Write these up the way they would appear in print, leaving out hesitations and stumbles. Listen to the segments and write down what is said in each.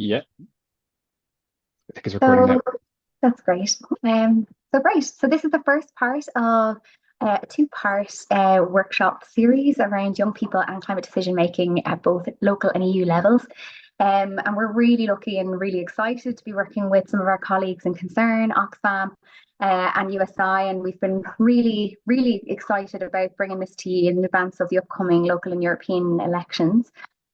Yeah, I think it's recording now. So that's great. So great. So this is the first part of a two-part workshop series around young people and climate decision making at both local and EU levels. And we're really lucky and really excited to be working with some of our colleagues in Concern, Oxfam, and USI. And we've been really, really excited about bringing this to you in advance of the upcoming local and European elections.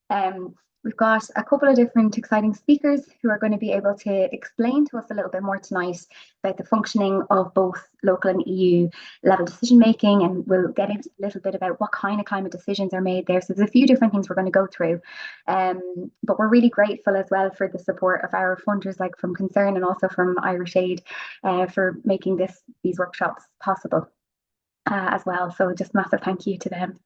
Um, we've got a couple of different exciting speakers who are going to be able to explain to us a little bit more tonight about the functioning of both local and EU level decision making. And we'll get into a little bit about what kind of climate decisions are made there. So there's a few different things we're going to go through. But we're really grateful as well for the support of our funders like from Concern and also from Irish Aid for making these workshops possible as well. So just massive thank you to them.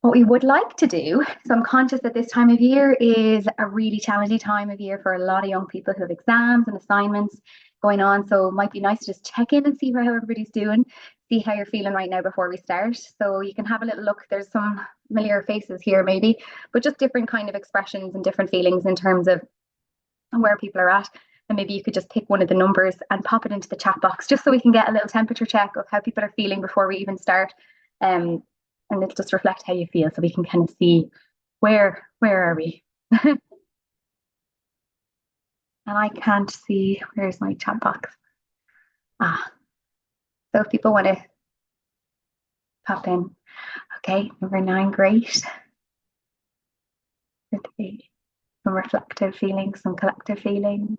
What we would like to do, so I'm conscious that this time of year is a really challenging time of year for a lot of young people who have exams and assignments going on. So it might be nice to just check in and see how everybody's doing, see how you're feeling right now before we start. So you can have a little look. There's some familiar faces here, maybe, but just different kind of expressions and different feelings in terms of where people are at. And maybe you could just pick one of the numbers and pop it into the chat box just so we can get a little temperature check of how people are feeling before we even start. Um, and it'll just reflect how you feel so we can kind of see where are we. And I can't see, where's my chat box? So if people want to pop in. Okay, number 9, great. Some reflective feelings, some collective feelings.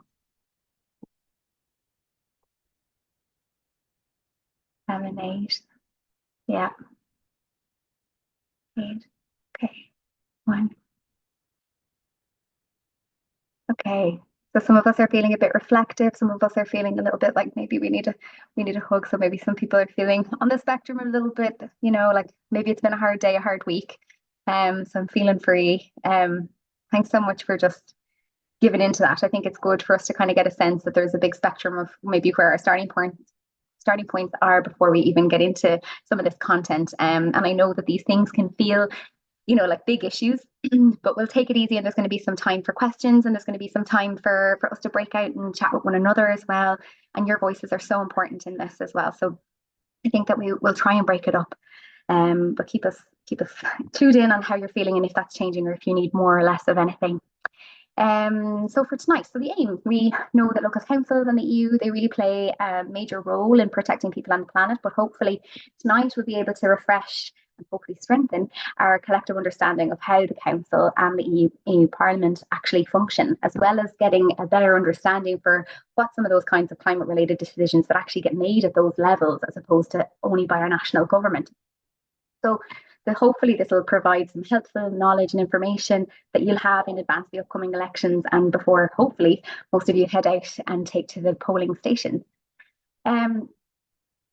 7, 8, yeah, 8, okay, 1. Okay. So some of us are feeling a bit reflective. Some of us are feeling a little bit like maybe we need a hug. So maybe some people are feeling on the spectrum a little bit, like maybe it's been a hard day, a hard week. So I'm feeling free. Thanks so much for just giving into that. I think it's good for us to kind of get a sense that there's a big spectrum of maybe where our starting points are before we even get into some of this content. And I know that these things can feel like big issues, but we'll take it easy and there's going to be some time for questions and there's going to be some time for us to break out and chat with one another as well. And your voices are so important in this as well. So I think that we will try and break it up. But keep us clued in on how you're feeling and if that's changing or if you need more or less of anything. So for tonight, so the aim, we know that local councils and the EU, they really play a major role in protecting people on the planet, but hopefully tonight we'll be able to refresh and hopefully strengthen our collective understanding of how the council and the EU Parliament actually function, as well as getting a better understanding for what some of those kinds of climate related decisions that actually get made at those levels as opposed to only by our national government. So hopefully this will provide some helpful knowledge and information that you'll have in advance of the upcoming elections and before hopefully most of you head out and take to the polling stations. Um,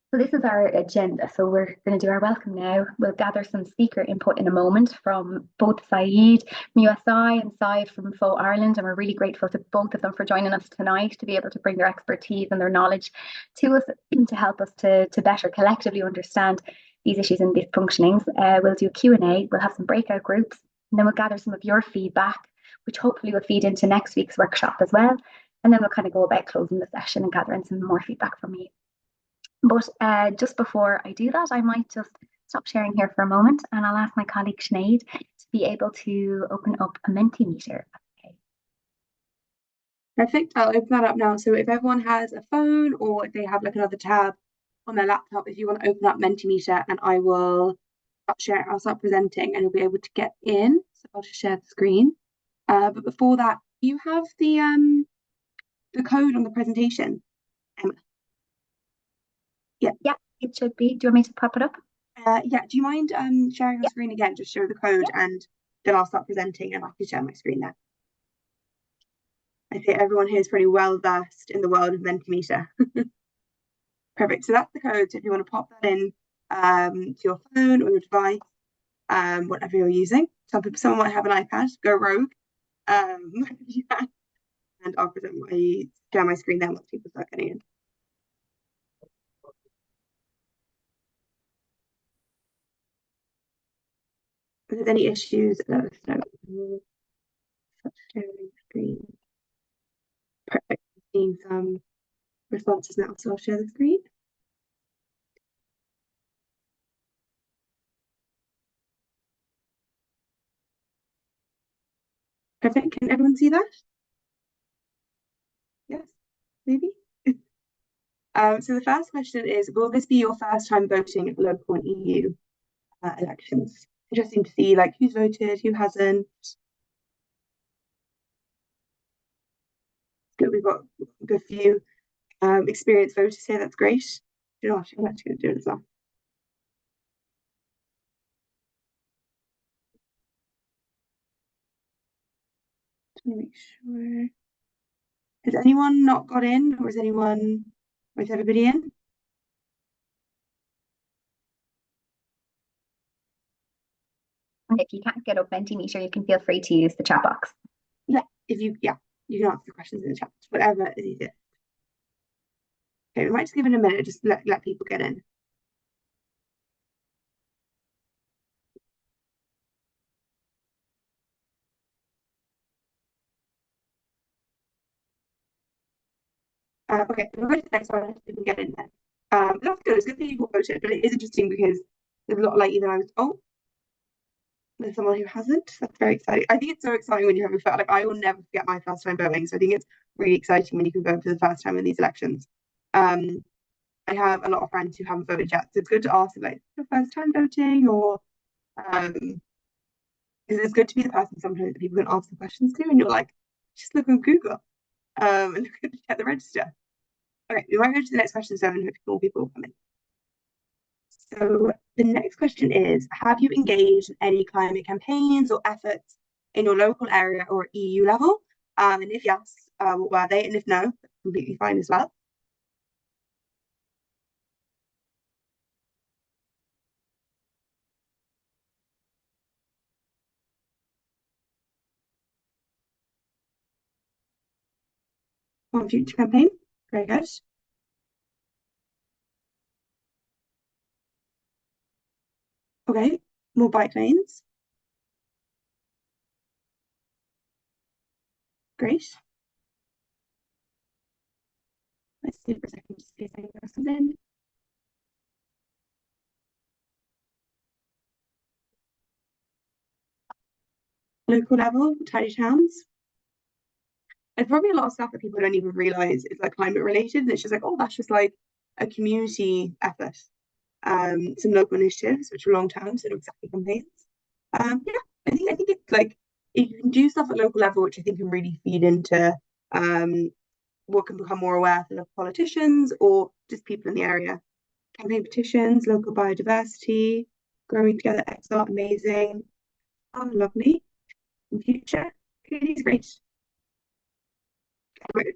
so this is our agenda. So we're going to do our welcome now. We'll gather some speaker input in a moment from both Saeed from USI and Saeed from FO Ireland. And we're really grateful to both of them for joining us tonight to be able to bring their expertise and their knowledge to us to help us to better collectively understand these issues and these functionings. We'll do a Q&A. We'll have some breakout groups. And then we'll gather some of your feedback, which hopefully will feed into next week's workshop as well. And then we'll kind of go about closing the session and gathering some more feedback from you. But just before I do that, I might just stop sharing here for a moment and I'll ask my colleague Sinead to be able to open up a Mentimeter. Okay. Perfect. I'll open that up now. So if everyone has a phone or if they have like another tab on their laptop, if you want to open up Mentimeter and I'll start presenting and you'll be able to get in. So I'll just share the screen. But before that, you have the code on the presentation, Emma. Yeah, it should be. Do you want me to pop it up? Yeah, do you mind sharing your screen again? Just show the code and then I'll start presenting and I can share my screen there. I think everyone here is pretty well versed in the world of Mentimeter. Perfect. So that's the code. So if you want to pop that in to your phone or your device, whatever you're using. Someone might have an iPad, go rogue. Yeah. And I'll share my screen then once people start getting in. If there's any issues, let us know. Sharing screen. seeing some responses now, so I'll share the screen. Perfect. Can everyone see that? Yes, maybe. So the first question is, will this be your first time voting at local and EU elections? Interesting to see like who's voted, who hasn't. Good, we've got a good few experienced voters here. That's great. You know what? I'm actually going to do it as well. Just want to make sure. Has anyone not got in, or is everybody in? If you can't get up Mentimeter, you can feel free to use the chat box. Yeah, you can answer the questions in the chat, whatever is easier. Okay, we might just give it a minute, just let people get in. Okay, we'll go to the next one, if we can get in there. That's good, it's good that people voted, but it is interesting because there's a lot like there's someone who hasn't. That's very exciting. I think it's so exciting when you have a vote. Like I will never forget my first time voting, so I think it's really exciting when you can vote for the first time in these elections. I have a lot of friends who haven't voted yet, so it's good to ask them, like, your first time voting, or because it's good to be the person sometimes that people can ask the questions to, and you're like, just look on Google and look at the register. Okay, we might go to the next question, so I hope more people will come in. So the next question is, have you engaged in any climate campaigns or efforts in your local area or EU level? And if yes, what were they? And if no, that's completely fine as well. One future campaign. Very good. Okay, more bike lanes. Great. Let's see for a second to see if anything else comes in. Local level, tiny towns. There's probably a lot of stuff that people don't even realize is like climate related. And it's just like, oh, that's just like a community effort. Some local initiatives, which are long term, so not exactly campaigns. Yeah, I think it's like if you can do stuff at local level, which I think can really feed into what can become more aware for local politicians or just people in the area. Campaign petitions, local biodiversity, growing together, excellent, amazing. Oh, lovely. In future, okay, it's great. Right,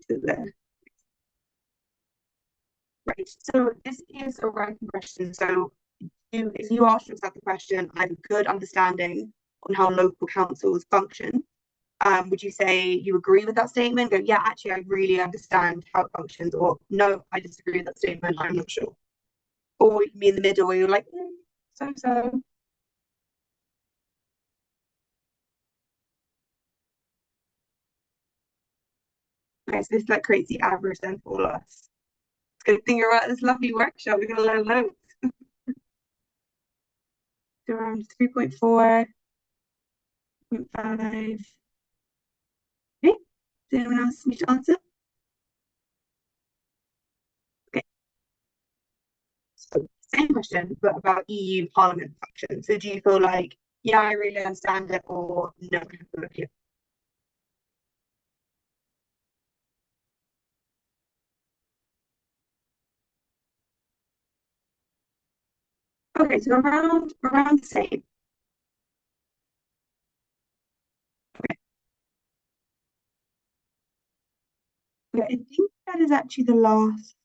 right, so this is a ranking question. So if you ask yourself the question, I have a good understanding on how local councils function. Would you say you agree with that statement? Go, yeah, actually, I really understand how it functions, or no, I disagree with that statement, I'm not sure. Or you can be in the middle where you're like, so. Okay, so this like creates the average then for all of us. Good thing you're at this lovely workshop. We're gonna learn loads. So around 3.4, 0.5. Okay. Does anyone else need to answer? Okay. So same question, but about EU Parliament function. So do you feel like, yeah, I really understand it, or no, I have no idea? Okay, so around the same. Okay. Yeah, I think that is actually the last.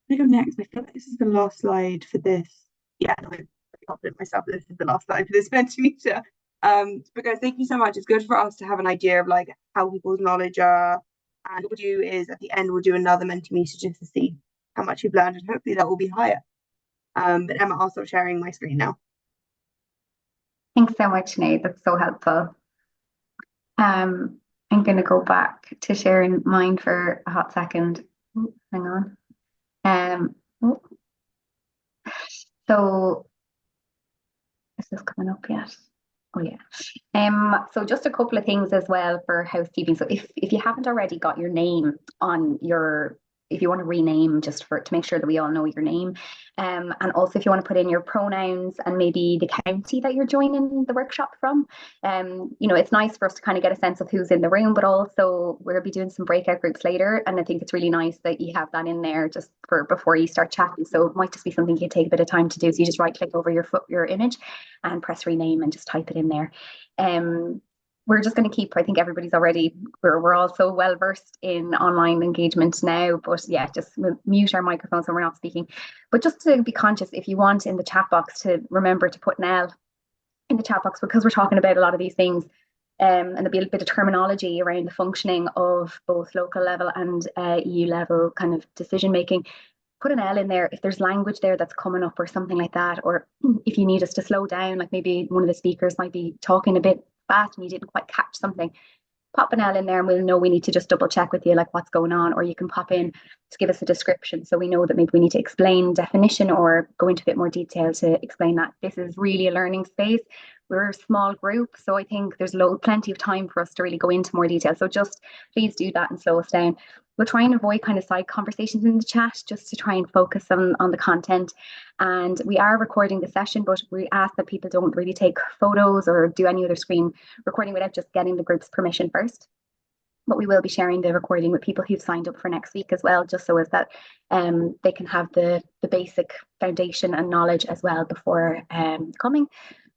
I go next. I feel like this is the last slide for this. Yeah, no, I'm pretty confident myself that this is the last slide for this Mentimeter. But guys, thank you so much. It's good for us to have an idea of like how people's knowledge are. And what we'll do is at the end we'll do another Mentimeter just to see how much you've learned, and hopefully that will be higher. But Emma, I'll stop sharing my screen now. Thanks so much, Nate. That's so helpful. I'm going to go back to sharing mine for a hot second. Oh, hang on. Oh, so is this coming up yet? Oh yeah. So just a couple of things as well for housekeeping. So if you haven't already got your name on your, if you want to rename just for to make sure that we all know your name, and also if you want to put in your pronouns and maybe the county that you're joining the workshop from, it's nice for us to kind of get a sense of who's in the room, but also we'll be doing some breakout groups later, and I think it's really nice that you have that in there just for before you start chatting. So it might just be something you take a bit of time to do. So you just right click over your image and press rename and just type it in there. We're just going to keep, I think everybody's already, we're all so well versed in online engagement now, but yeah, just mute our microphones when we're not speaking. But just to be conscious, if you want in the chat box to remember to put an L in the chat box, because we're talking about a lot of these things, and there'll be a bit of terminology around the functioning of both local level and EU level kind of decision making. Put an L in there if there's language there that's coming up or something like that, or if you need us to slow down, like maybe one of the speakers might be talking a bit fast and you didn't quite catch something, pop an L in there and we'll know we need to just double check with you like what's going on, or you can pop in to give us a description so we know that maybe we need to explain definition or go into a bit more detail to explain that. This is really a learning space. We're a small group, so I think there's plenty of time for us to really go into more detail. So just please do that and slow us down. We'll try and avoid kind of side conversations in the chat just to try and focus on the content. And we are recording the session, but we ask that people don't really take photos or do any other screen recording without just getting the group's permission first. But we will be sharing the recording with people who've signed up for next week as well, just so as that they can have the basic foundation and knowledge as well before coming.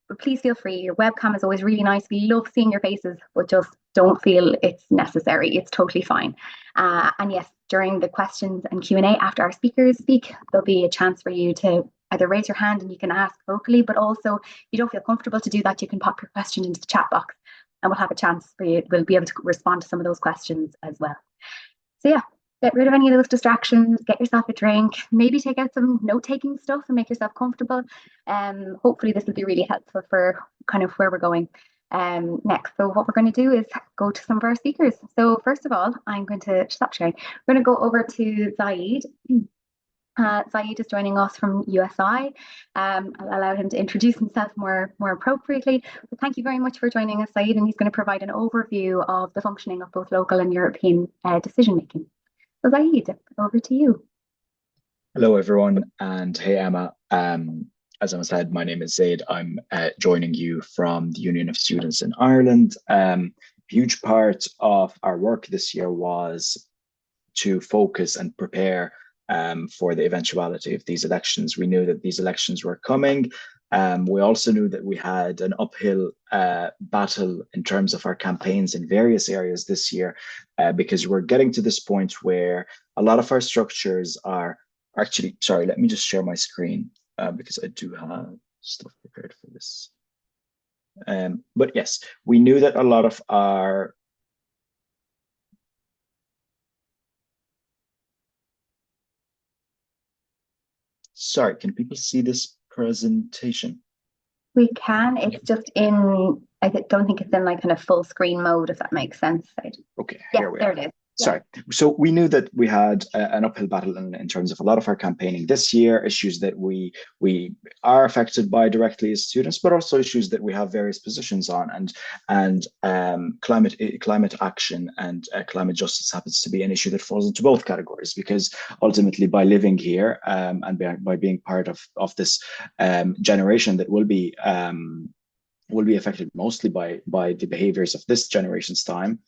But please feel free. Your webcam is always really nice. We love seeing your faces, but just don't feel it's necessary. It's totally fine. And yes, during the questions and Q&A after our speakers speak, there'll be a chance for you to either raise your hand and you can ask vocally, but also if you don't feel comfortable to do that, you can pop your question into the chat box and we'll have a chance for you. We'll be able to respond to some of those questions as well. So yeah, get rid of any of those distractions, get yourself a drink, maybe take out some note-taking stuff and make yourself comfortable. Hopefully this will be really helpful for kind of where we're going next. So what we're going to do is go to some of our speakers. So first of all, I'm going to stop sharing. We're going to go over to Zaid. Zaid is joining us from USI. I'll allow him to introduce himself more appropriately. But thank you very much for joining us, Zaid, and he's going to provide an overview of the functioning of both local and European decision making. So Zaid, over to you. Hello, everyone, and hey, Emma. As Emma said, my name is Zaid. I'm joining you from the Union of Students in Ireland. A huge part of our work this year was to focus and prepare for the eventuality of these elections. We knew that these elections were coming. We also knew that we had an uphill battle in terms of our campaigns in various areas this year, because we're getting to this point where a lot of our structures are actually, sorry, let me just share my screen because I do have stuff prepared for this. But yes, we knew that a lot of our Sorry, can people see this presentation? We can. It's just in, I don't think it's in like kind of full screen mode, if that makes sense. Okay, yeah, here we there are. it is. Sorry. So we knew that we had an uphill battle in terms of a lot of our campaigning this year, issues that we are affected by directly as students, but also issues that we have various positions on, and climate action and climate justice happens to be an issue that falls into both categories, because ultimately by living here and by being part of this generation that will be affected mostly by the behaviors of this generation's time.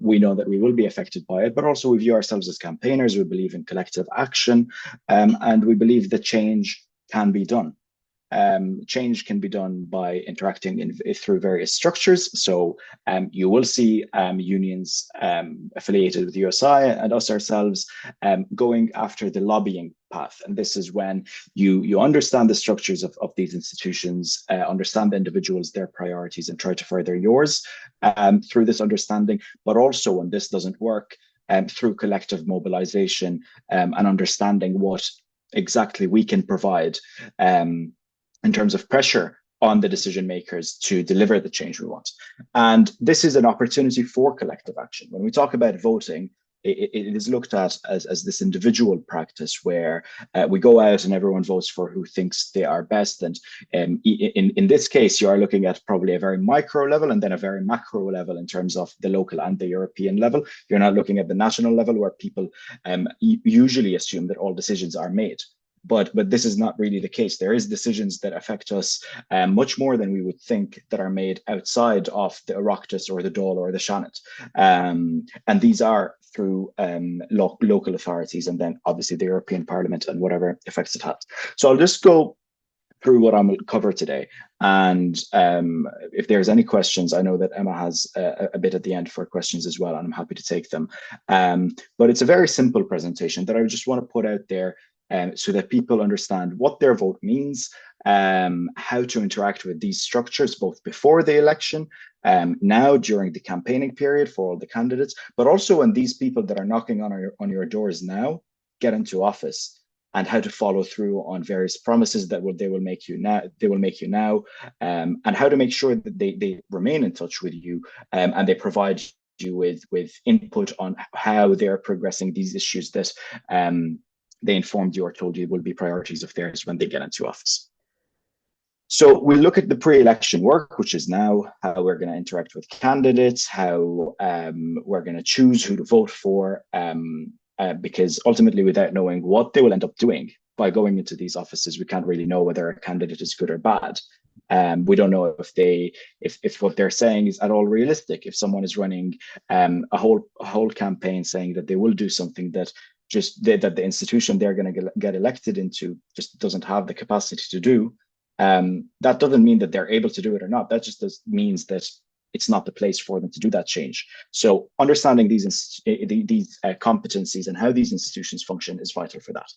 We know that we will be affected by it, but also we view ourselves as campaigners. We believe in collective action, and we believe that change can be done. Change can be done by interacting through various structures. So you will see unions affiliated with USI and us ourselves going after the lobbying path. And this is when you understand the structures of these institutions, understand the individuals, their priorities, and try to further yours through this understanding. But also when this doesn't work, through collective mobilization and understanding what exactly we can provide in terms of pressure on the decision makers to deliver the change we want. And this is an opportunity for collective action. When we talk about voting, it is looked at as this individual practice where we go out and everyone votes for who thinks they are best. And in this case, you are looking at probably a very micro level and then a very macro level in terms of the local and the European level. You're not looking at the national level where people usually assume that all decisions are made. But this is not really the case. There is decisions that affect us much more than we would think that are made outside of the Oireachtas or the Dáil or the Seanad. And these are through local authorities and then obviously the European Parliament and whatever effects it has. So I'll just go through what I'm going to cover today. And if there's any questions, I know that Emma has a bit at the end for questions as well, and I'm happy to take them. But it's a very simple presentation that I just want to put out there so that people understand what their vote means, how to interact with these structures, both before the election, now during the campaigning period for all the candidates, but also when these people that are knocking on your doors now get into office, and how to follow through on various promises that they will make you now, and how to make sure that they remain in touch with you, and they provide you with input on how they're progressing these issues that they informed you or told you will be priorities of theirs when they get into office. So we look at the pre-election work, which is now how we're going to interact with candidates, how we're going to choose who to vote for, because ultimately, without knowing what they will end up doing by going into these offices, we can't really know whether a candidate is good or bad. We don't know if what they're saying is at all realistic. If someone is running a whole campaign saying that they will do something that that the institution they're going to get elected into just doesn't have the capacity to do, that doesn't mean that they're able to do it or not. That just means that it's not the place for them to do that change. So understanding these competencies and how these institutions function is vital for that.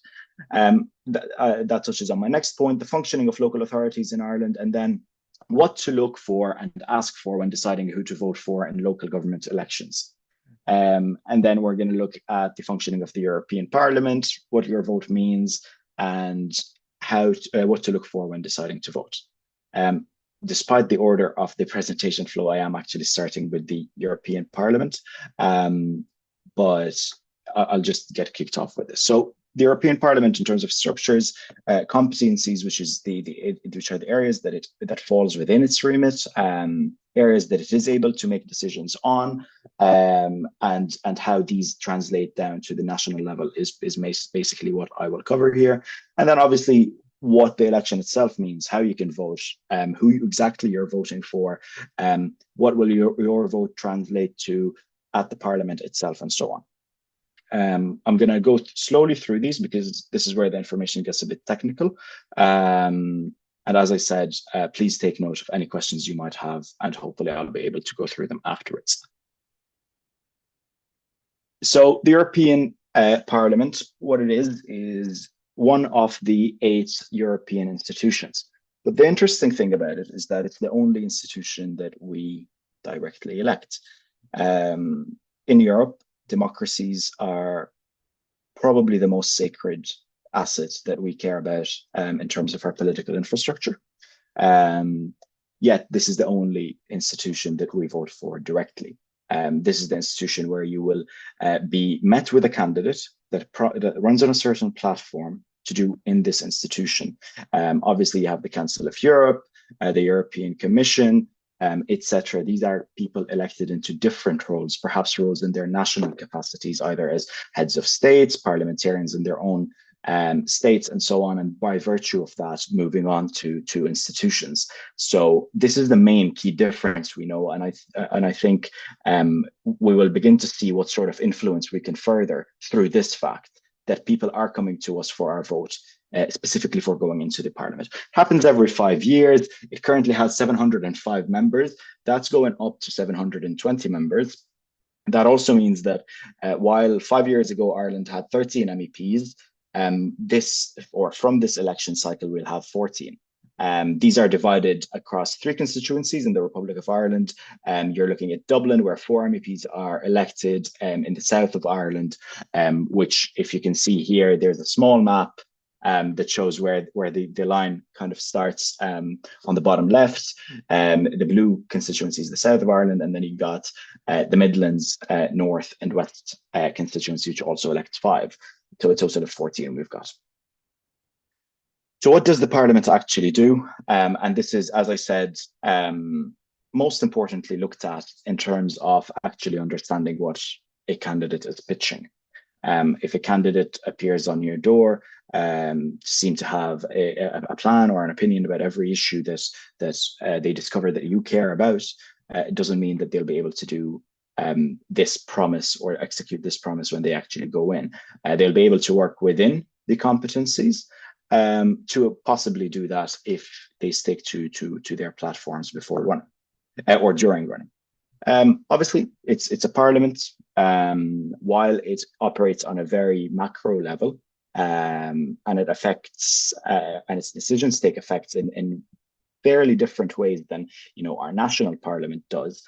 That touches on my next point, the functioning of local authorities in Ireland, and then what to look for and ask for when deciding who to vote for in local government elections. And then we're going to look at the functioning of the European Parliament, what your vote means, and what to look for when deciding to vote. Despite the order of the presentation flow, I am actually starting with the European Parliament, but I'll just get kicked off with this. So the European Parliament, in terms of structures, competencies, which are the areas that falls within its remit, areas that it is able to make decisions on, and how these translate down to the national level is basically what I will cover here. And then obviously what the election itself means, how you can vote, who exactly you're voting for, what will your vote translate to at the Parliament itself, and so on. I'm going to go slowly through these because this is where the information gets a bit technical. And as I said, please take note of any questions you might have, and hopefully I'll be able to go through them afterwards. So the European Parliament, what it is one of the 8 European institutions. But the interesting thing about it is that it's the only institution that we directly elect. In Europe, democracies are probably the most sacred assets that we care about in terms of our political infrastructure. Yet this is the only institution that we vote for directly. This is the institution where you will be met with a candidate that runs on a certain platform to do in this institution. Obviously, you have the Council of Europe, the European Commission, etc. These are people elected into different roles, perhaps roles in their national capacities, either as heads of states, parliamentarians in their own states, and so on, and by virtue of that, moving on to institutions. So this is the main key difference we know, and I think we will begin to see what sort of influence we can further through this fact that people are coming to us for our vote, specifically for going into the Parliament. It happens every 5 years. It currently has 705 members. That's going up to 720 members. That also means that while 5 years ago Ireland had 13 MEPs, from this election cycle, we'll have 14. These are divided across 3 constituencies in the Republic of Ireland. You're looking at Dublin, where 4 MEPs are elected, in the south of Ireland, which, if you can see here, there's a small map that shows where the line kind of starts on the bottom left. The blue constituency is the south of Ireland, and then you got the Midlands, North and West constituency, which also elects 5. So a total of 14 we've got. So what does the Parliament actually do? And this is, as I said, most importantly looked at in terms of actually understanding what a candidate is pitching. If a candidate appears on your door, seem to have a plan or an opinion about every issue that they discover that you care about, it doesn't mean that they'll be able to do this promise or execute this promise when they actually go in. They'll be able to work within the competencies to possibly do that if they stick to their platforms before running or during running. Obviously, it's a parliament. While it operates on a very macro level, and it affects and its decisions take effect in fairly different ways than our national parliament does,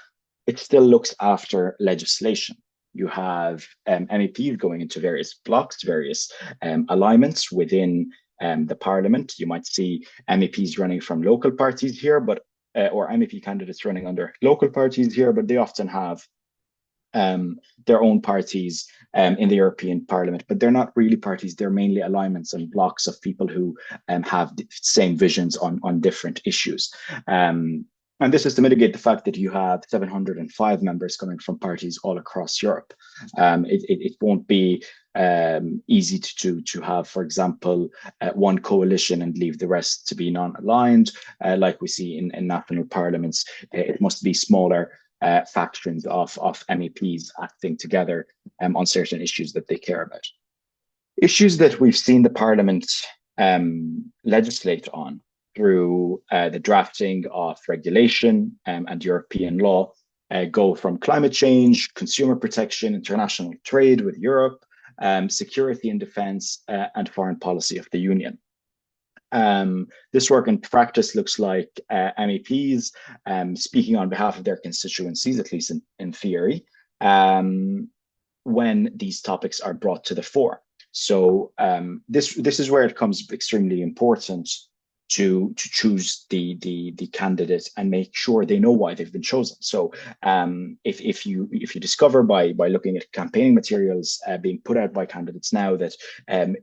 it still looks after legislation. You have MEPs going into various blocks, various alignments within the parliament. You might see MEPs running from local parties here, but or MEP candidates running under local parties here, but they often have their own parties in the European Parliament, but they're not really parties. They're mainly alignments and blocks of people who have the same visions on different issues. And this is to mitigate the fact that you have 705 members coming from parties all across Europe. It won't be easy to have, for example, one coalition and leave the rest to be non-aligned, like we see in national parliaments. It must be smaller factions of MEPs acting together on certain issues that they care about. Issues that we've seen the Parliament legislate on through the drafting of regulation and European law go from climate change, consumer protection, international trade with Europe, security and defense, and foreign policy of the Union. This work in practice looks like MEPs speaking on behalf of their constituencies, at least in theory, when these topics are brought to the fore. So this is where it becomes extremely important to choose the candidate and make sure they know why they've been chosen. So if you discover by looking at campaigning materials being put out by candidates now that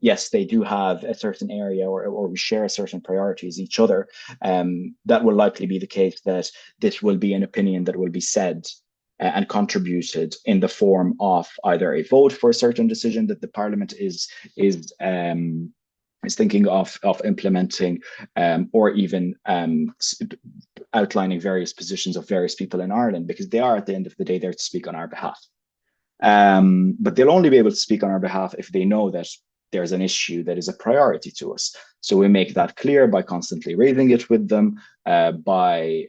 yes, they do have a certain area or we share certain priorities each other, that will likely be the case that this will be an opinion that will be said and contributed in the form of either a vote for a certain decision that the Parliament is thinking of implementing, or even outlining various positions of various people in Ireland, because they are, at the end of the day, there to speak on our behalf. But they'll only be able to speak on our behalf if they know that there's an issue that is a priority to us. So we make that clear by constantly raising it with them, by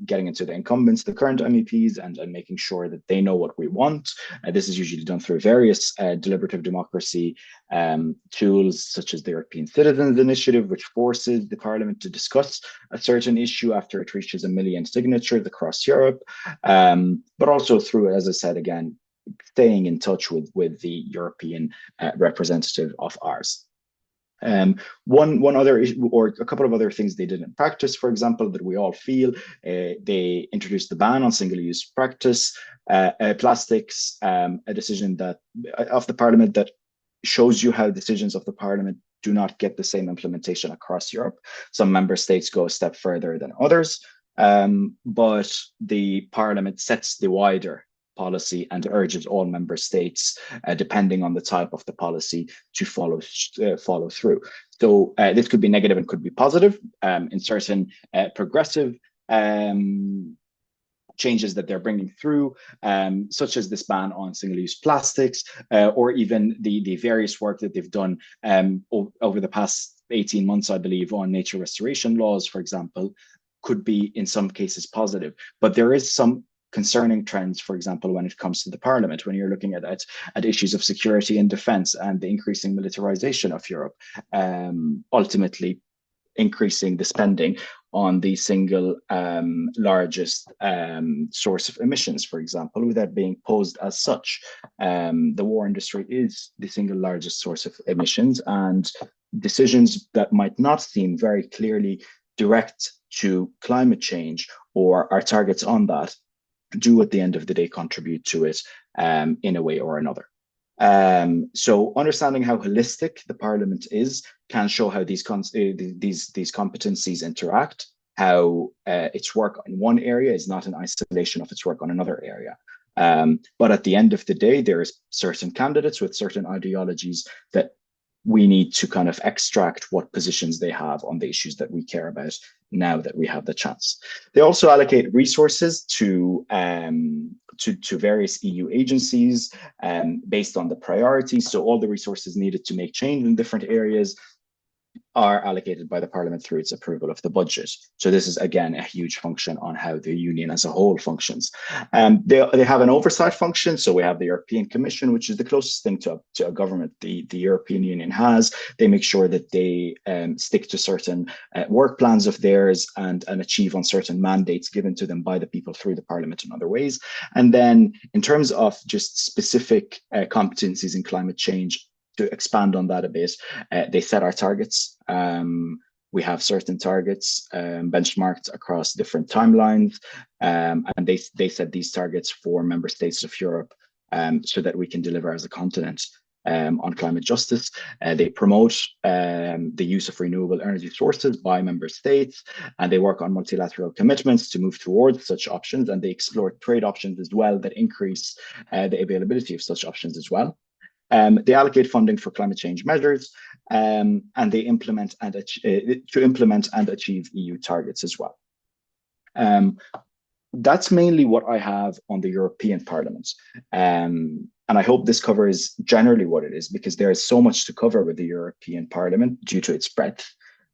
getting into the incumbents, the current MEPs, and making sure that they know what we want. This is usually done through various deliberative democracy tools, such as the European Citizens Initiative, which forces the Parliament to discuss a certain issue after it reaches 1 million signatures across Europe, but also through, as I said again, staying in touch with the European representative of ours. One other issue, or a couple of other things they did in practice, for example, that we all feel, they introduced the ban on single-use plastics, a decision that of the Parliament that shows you how decisions of the Parliament do not get the same implementation across Europe. Some member states go a step further than others, but the Parliament sets the wider policy and urges all member states, depending on the type of the policy, to follow through. So this could be negative and could be positive in certain progressive changes that they're bringing through, such as this ban on single-use plastics, or even the various work that they've done over the past 18 months, I believe, on nature restoration laws, for example, could be in some cases positive. But there is some concerning trends, for example, when it comes to the Parliament, when you're looking at issues of security and defense and the increasing militarization of Europe, ultimately increasing the spending on the single largest source of emissions, for example, without being posed as such. The war industry is the single largest source of emissions, and decisions that might not seem very clearly direct to climate change or our targets on that do at the end of the day contribute to it in a way or another. So understanding how holistic the Parliament is can show how these competencies interact, how its work in one area is not in isolation of its work on another area. But at the end of the day, there is certain candidates with certain ideologies that we need to kind of extract what positions they have on the issues that we care about now that we have the chance. They also allocate resources to various EU agencies based on the priorities. So all the resources needed to make change in different areas are allocated by the Parliament through its approval of the budget. So this is, again, a huge function on how the Union as a whole functions. They have an oversight function. So we have the European Commission, which is the closest thing to a government the European Union has. They make sure that they stick to certain work plans of theirs and achieve on certain mandates given to them by the people through the Parliament in other ways. And then in terms of just specific competencies in climate change, to expand on that a bit, they set our targets. We have certain targets benchmarked across different timelines, and they set these targets for member states of Europe so that we can deliver as a continent on climate justice. They promote the use of renewable energy sources by member states, and they work on multilateral commitments to move towards such options, and they explore trade options as well that increase the availability of such options as well. They allocate funding for climate change measures, and they implement and achieve EU targets as well. That's mainly what I have on the European Parliament. And I hope this covers generally what it is, because there is so much to cover with the European Parliament due to its breadth.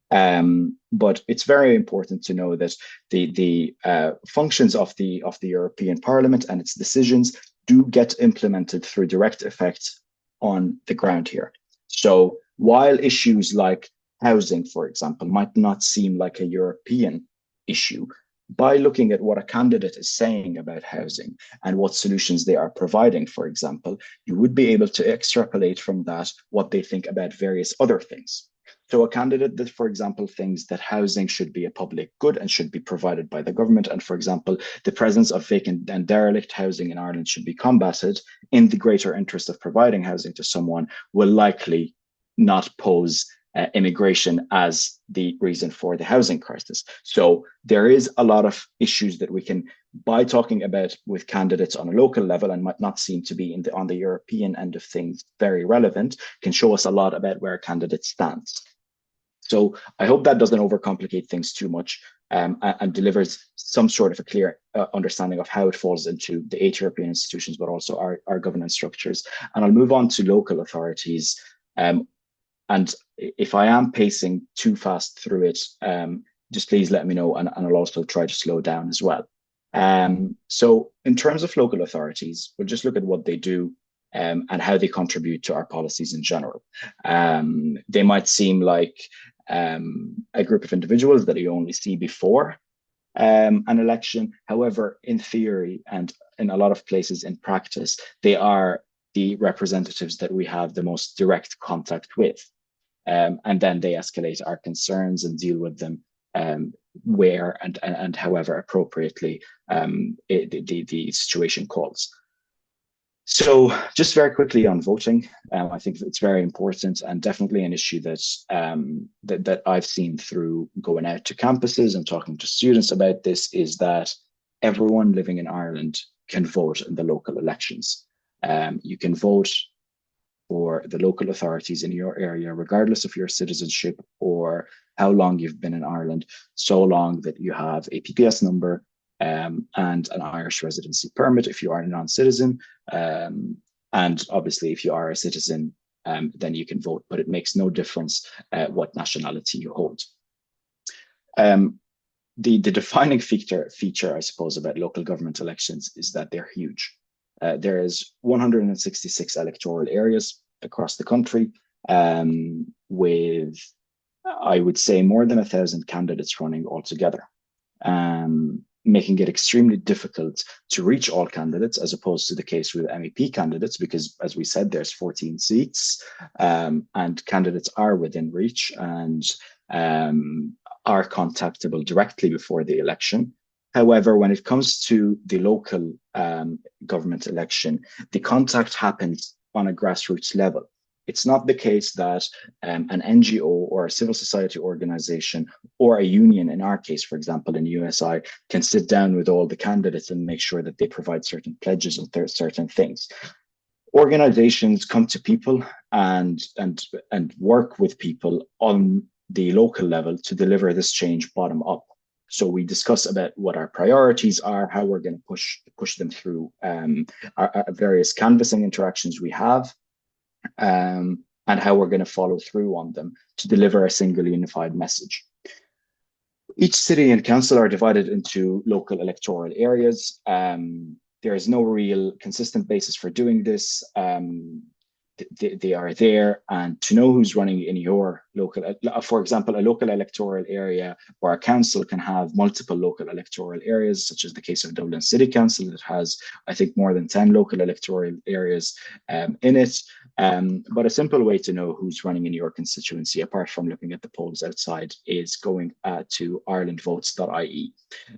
But it's very important to know that the functions of the European Parliament and its decisions do get implemented through direct effect on the ground here. So while issues like housing, for example, might not seem like a European issue, by looking at what a candidate is saying about housing and what solutions they are providing, for example, you would be able to extrapolate from that what they think about various other things. So a candidate that, for example, thinks that housing should be a public good and should be provided by the government, and, for example, the presence of vacant and derelict housing in Ireland should be combated in the greater interest of providing housing to someone, will likely not pose immigration as the reason for the housing crisis. So there is a lot of issues that we can, by talking about with candidates on a local level and might not seem to be on the European end of things very relevant, can show us a lot about where a candidate stands. So I hope that doesn't overcomplicate things too much and delivers some sort of a clear understanding of how it falls into the 8 European institutions, but also our governance structures. And I'll move on to local authorities. And if I am pacing too fast through it, just please let me know, and I'll also try to slow down as well. So in terms of local authorities, we'll just look at what they do and how they contribute to our policies in general. They might seem like a group of individuals that you only see before an election. However, in theory and in a lot of places in practice, they are the representatives that we have the most direct contact with. And then they escalate our concerns and deal with them where and however appropriately the situation calls. So just very quickly on voting, I think it's very important and definitely an issue that I've seen through going out to campuses and talking to students about this, is that everyone living in Ireland can vote in the local elections. You can vote for the local authorities in your area, regardless of your citizenship or how long you've been in Ireland, so long that you have a PPS number and an Irish residency permit if you are a non-citizen. And obviously, if you are a citizen, then you can vote, but it makes no difference what nationality you hold. The defining feature, I suppose, about local government elections is that they're huge. There is 166 electoral areas across the country, with, I would say, more than 1,000 candidates running altogether. making it extremely difficult to reach all candidates, as opposed to the case with MEP candidates, because as we said, there's 14 seats, and candidates are within reach and are contactable directly before the election. However, when it comes to the local government election, the contact happens on a grassroots level. It's not the case that an NGO or a civil society organization or a union, in our case, for example, in USI, can sit down with all the candidates and make sure that they provide certain pledges and certain things. Organizations come to people and work with people on the local level to deliver this change bottom up. So we discuss about what our priorities are, how we're going to push them through our various canvassing interactions we have, and how we're going to follow through on them to deliver a single unified message. Each city and council are divided into local electoral areas. There is no real consistent basis for doing this. They are there, and to know who's running in your local, for example, a local electoral area or a council can have multiple local electoral areas, such as the case of Dublin City Council that has, I think, more than 10 local electoral areas in it. But a simple way to know who's running in your constituency, apart from looking at the polls outside, is going to irelandvotes.ie.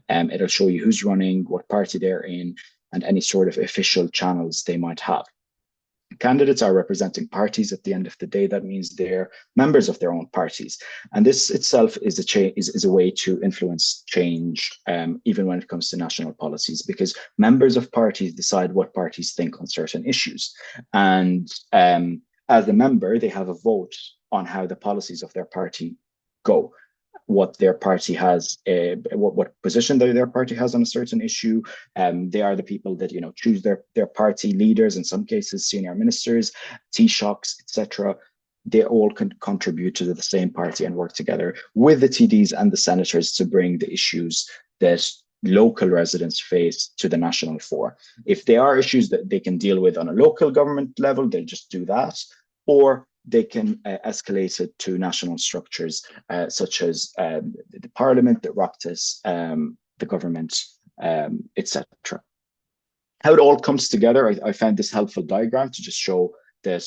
It'll show you who's running, what party they're in, and any sort of official channels they might have. Candidates are representing parties at the end of the day. That means they're members of their own parties. And this itself is a way to influence change, even when it comes to national policies, because members of parties decide what parties think on certain issues. And as a member, they have a vote on how the policies of their party go, what their party has, what position their party has on a certain issue. They are the people that choose their party leaders, in some cases senior ministers, Taoiseachs, etc. They all can contribute to the same party and work together with the TDs and the senators to bring the issues that local residents face to the national fore. If there are issues that they can deal with on a local government level, they'll just do that, or they can escalate it to national structures such as the Parliament, the Oireachtas, the government, etc. How it all comes together, I found this helpful diagram to just show that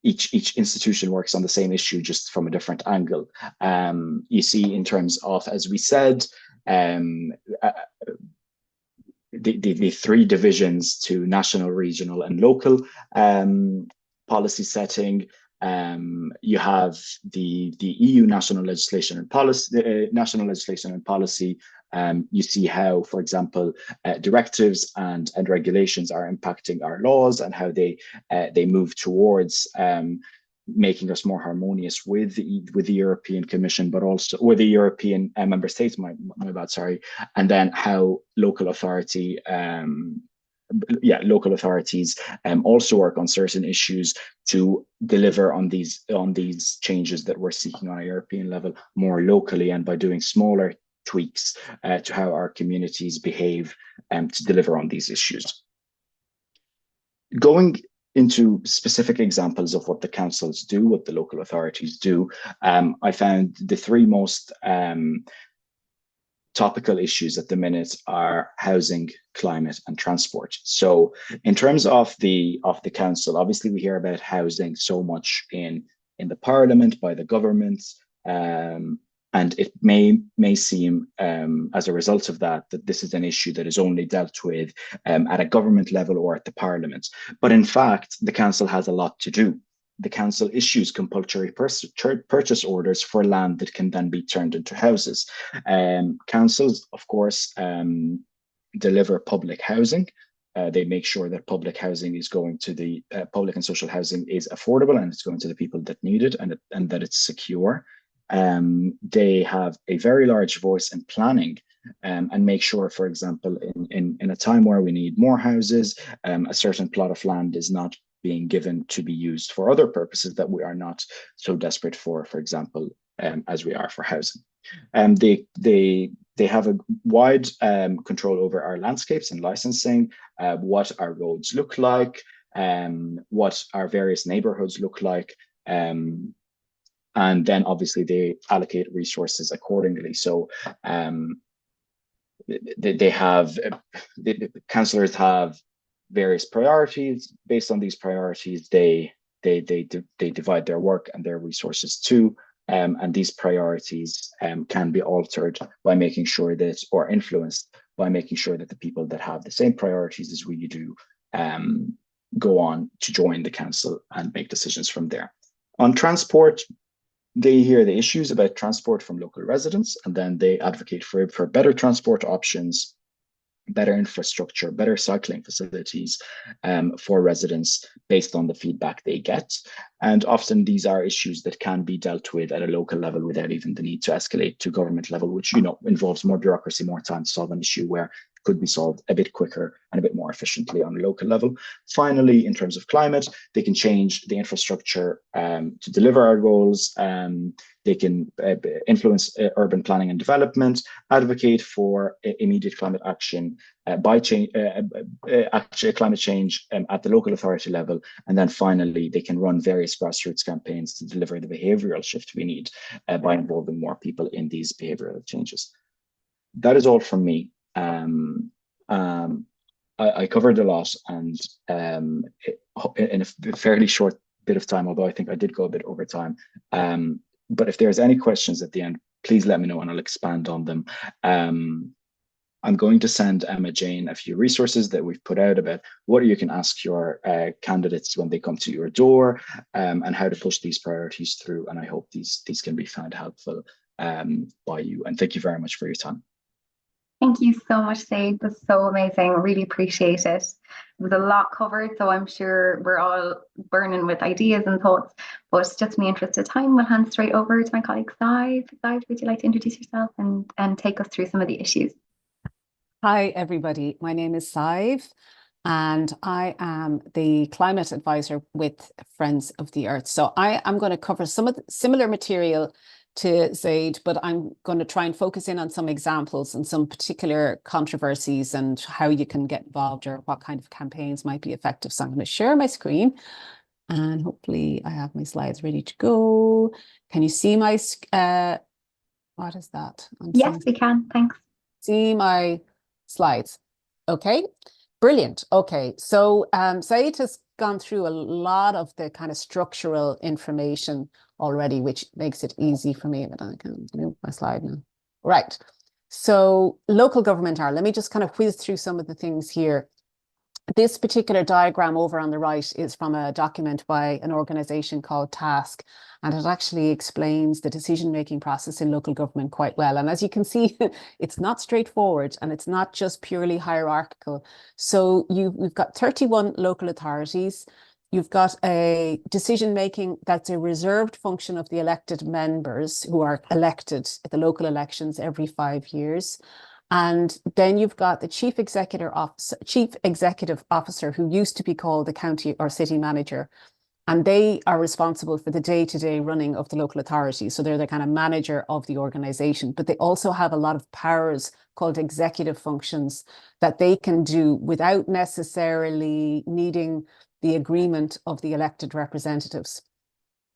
each institution works on the same issue, just from a different angle. You see, in terms of, as we said, the three divisions to national, regional, and local policy setting. You have the EU national legislation and policy. You see how, for example, directives and regulations are impacting our laws, and how they move towards making us more harmonious with the European Commission, but also with the European member states. My bad, sorry. And then how local authorities also work on certain issues to deliver on these changes that we're seeking on a European level more locally, and by doing smaller tweaks to how our communities behave to deliver on these issues. Going into specific examples of what the councils do, what the local authorities do, I found the three most topical issues at the minute are housing, climate, and transport. So in terms of the council, obviously we hear about housing so much in the Parliament, by the government, and it may seem as a result of that this is an issue that is only dealt with at a government level or at the Parliament. But in fact, the council has a lot to do. The council issues compulsory purchase orders for land that can then be turned into houses. Councils, of course, deliver public housing. They make sure that public housing is going to the public and social housing is affordable, and it's going to the people that need it, and that it's secure. They have a very large voice in planning, and make sure, for example, in a time where we need more houses, a certain plot of land is not being given to be used for other purposes that we are not so desperate for example, as we are for housing. They have a wide control over our landscapes and licensing, what our roads look like, what our various neighborhoods look like, and then obviously they allocate resources accordingly. So they have the councillors have various priorities. Based on these priorities, they divide their work and their resources too. And these priorities can be altered by making sure that, or influenced by making sure that the people that have the same priorities as we do go on to join the council and make decisions from there. On transport, they hear the issues about transport from local residents, and then they advocate for better transport options, better infrastructure, better cycling facilities for residents based on the feedback they get. And often these are issues that can be dealt with at a local level without even the need to escalate to government level, which, you know, involves more bureaucracy, more time to solve an issue where it could be solved a bit quicker and a bit more efficiently on a local level. Finally, in terms of climate, they can change the infrastructure to deliver our goals. They can influence urban planning and development, advocate for immediate climate action climate change at the local authority level. And then finally, they can run various grassroots campaigns to deliver the behavioral shift we need by involving more people in these behavioral changes. That is all from me. I covered a lot, and in a fairly short bit of time, although I think I did go a bit over time. But if there's any questions at the end, please let me know and I'll expand on them. I'm going to send Emma Jane a few resources that we've put out about what you can ask your candidates when they come to your door, and how to push these priorities through. And I hope these can be found helpful by you. And thank you very much for your time. Thank you so much, Dave. It was so amazing. Really appreciate it. It was a lot covered, so I'm sure we're all burning with ideas and thoughts. But just in the interest of time, we'll hand straight over to my colleague, Sive. Sive, would you like to introduce yourself and take us through some of the issues? Hi, everybody. My name is Sive, and I am the climate advisor with Friends of the Earth. So I am going to cover some of the similar material to Zaid, but I'm going to try and focus in on some examples and some particular controversies and how you can get involved or what kind of campaigns might be effective. So I'm going to share my screen, and hopefully I have my slides ready to go. Can you see my, what is that? Yes, we can. Thanks. See my slides. Okay, brilliant. Okay, so Zaid has gone through a lot of the kind of structural information already, which makes it easy for me, but I can move my slide now. Right, so local government are, let me just kind of whiz through some of the things here. This particular diagram over on the right is from a document by an organization called Task, and it actually explains the decision-making process in local government quite well. And as you can see, it's not straightforward and it's not just purely hierarchical. So we've got 31 local authorities. You've got a decision-making that's a reserved function of the elected members who are elected at the local elections every 5 years. And then you've got the chief executive officer, who used to be called the county or city manager. And they are responsible for the day-to-day running of the local authority. So they're the kind of manager of the organization, but they also have a lot of powers called executive functions that they can do without necessarily needing the agreement of the elected representatives.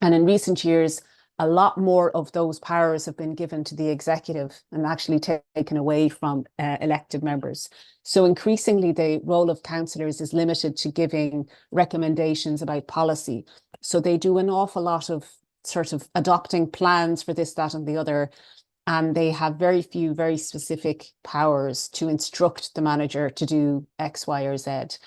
And in recent years, a lot more of those powers have been given to the executive and actually taken away from elected members. So increasingly, the role of councillors is limited to giving recommendations about policy. So they do an awful lot of sort of adopting plans for this, that, and the other. And they have very few, very specific powers to instruct the manager to do X, Y, or Z.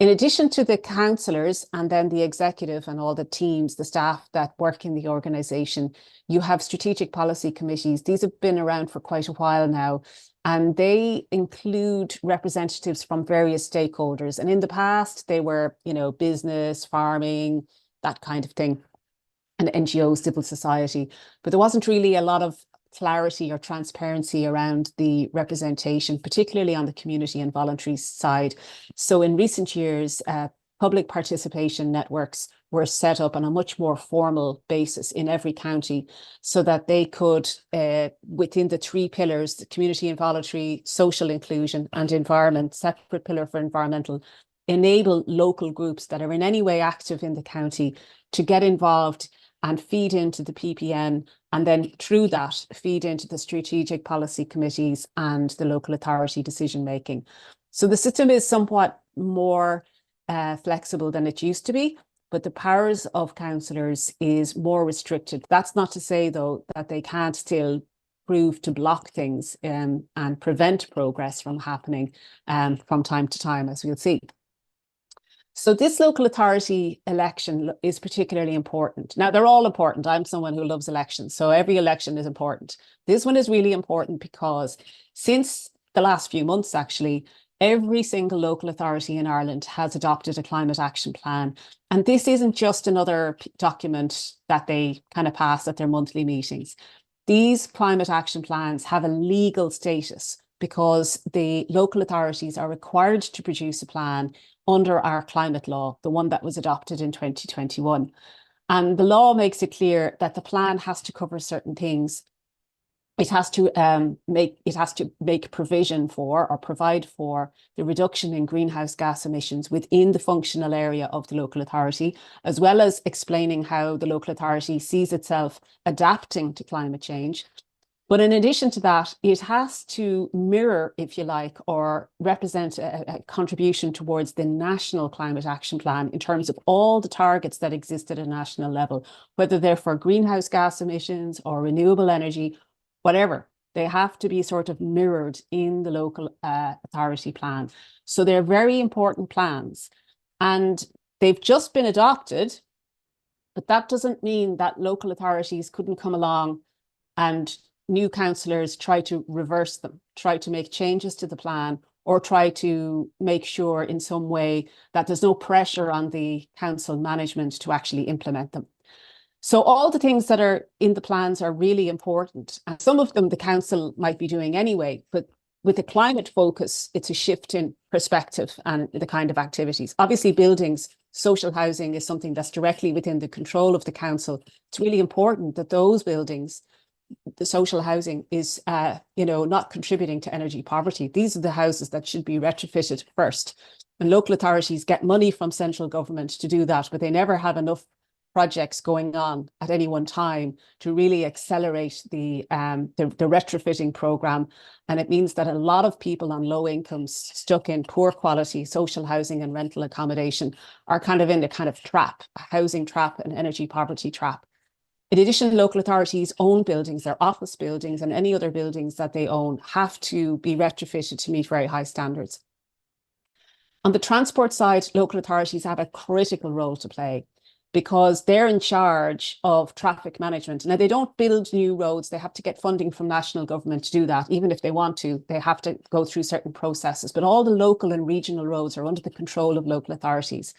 In addition to the councillors and then the executive and all the teams, the staff that work in the organisation, you have strategic policy committees. These have been around for quite a while now, and they include representatives from various stakeholders. And in the past, they were, you know, business, farming, that kind of thing, and NGOs, civil society. But there wasn't really a lot of clarity or transparency around the representation, particularly on the community and voluntary side. So in recent years, public participation networks were set up on a much more formal basis in every county so that they could, within the 3 pillars, the community and voluntary, social inclusion and environment, separate pillar for environmental, enable local groups that are in any way active in the county to get involved and feed into the PPN and then through that feed into the strategic policy committees and the local authority decision making. So the system is somewhat more flexible than it used to be, but the powers of councillors is more restricted. That's not to say, though, that they can't still prove to block things and prevent progress from happening from time to time, as we'll see. So this local authority election is particularly important. Now, they're all important. I'm someone who loves elections, so every election is important. This one is really important because since the last few months, actually, every single local authority in Ireland has adopted a climate action plan. And this isn't just another document that they kind of pass at their monthly meetings. These climate action plans have a legal status because the local authorities are required to produce a plan under our climate law, the one that was adopted in 2021. And the law makes it clear that the plan has to cover certain things. It has to make provision for or provide for the reduction in greenhouse gas emissions within the functional area of the local authority, as well as explaining how the local authority sees itself adapting to climate change. But in addition to that, it has to mirror, if you like, or represent a contribution towards the national climate action plan in terms of all the targets that exist at a national level, whether they're for greenhouse gas emissions or renewable energy, whatever. They have to be sort of mirrored in the local authority plan. So they're very important plans. And they've just been adopted, but that doesn't mean that local authorities couldn't come along and new councillors try to reverse them, try to make changes to the plan, or try to make sure in some way that there's no pressure on the council management to actually implement them. So all the things that are in the plans are really important. And some of them the council might be doing anyway, but with the climate focus, it's a shift in perspective and the kind of activities. Obviously, buildings, social housing is something that's directly within the control of the council. It's really important that those buildings, the social housing, is not contributing to energy poverty. These are the houses that should be retrofitted first. And local authorities get money from central government to do that, but they never have enough projects going on at any one time to really accelerate the retrofitting program. And it means that a lot of people on low incomes stuck in poor quality social housing and rental accommodation are kind of in a kind of trap, a housing trap, an energy poverty trap. In addition, local authorities own buildings, their office buildings and any other buildings that they own have to be retrofitted to meet very high standards. On the transport side, local authorities have a critical role to play because they're in charge of traffic management. Now, they don't build new roads. They have to get funding from national government to do that. Even if they want to, they have to go through certain processes. But all the local and regional roads are under the control of local authorities.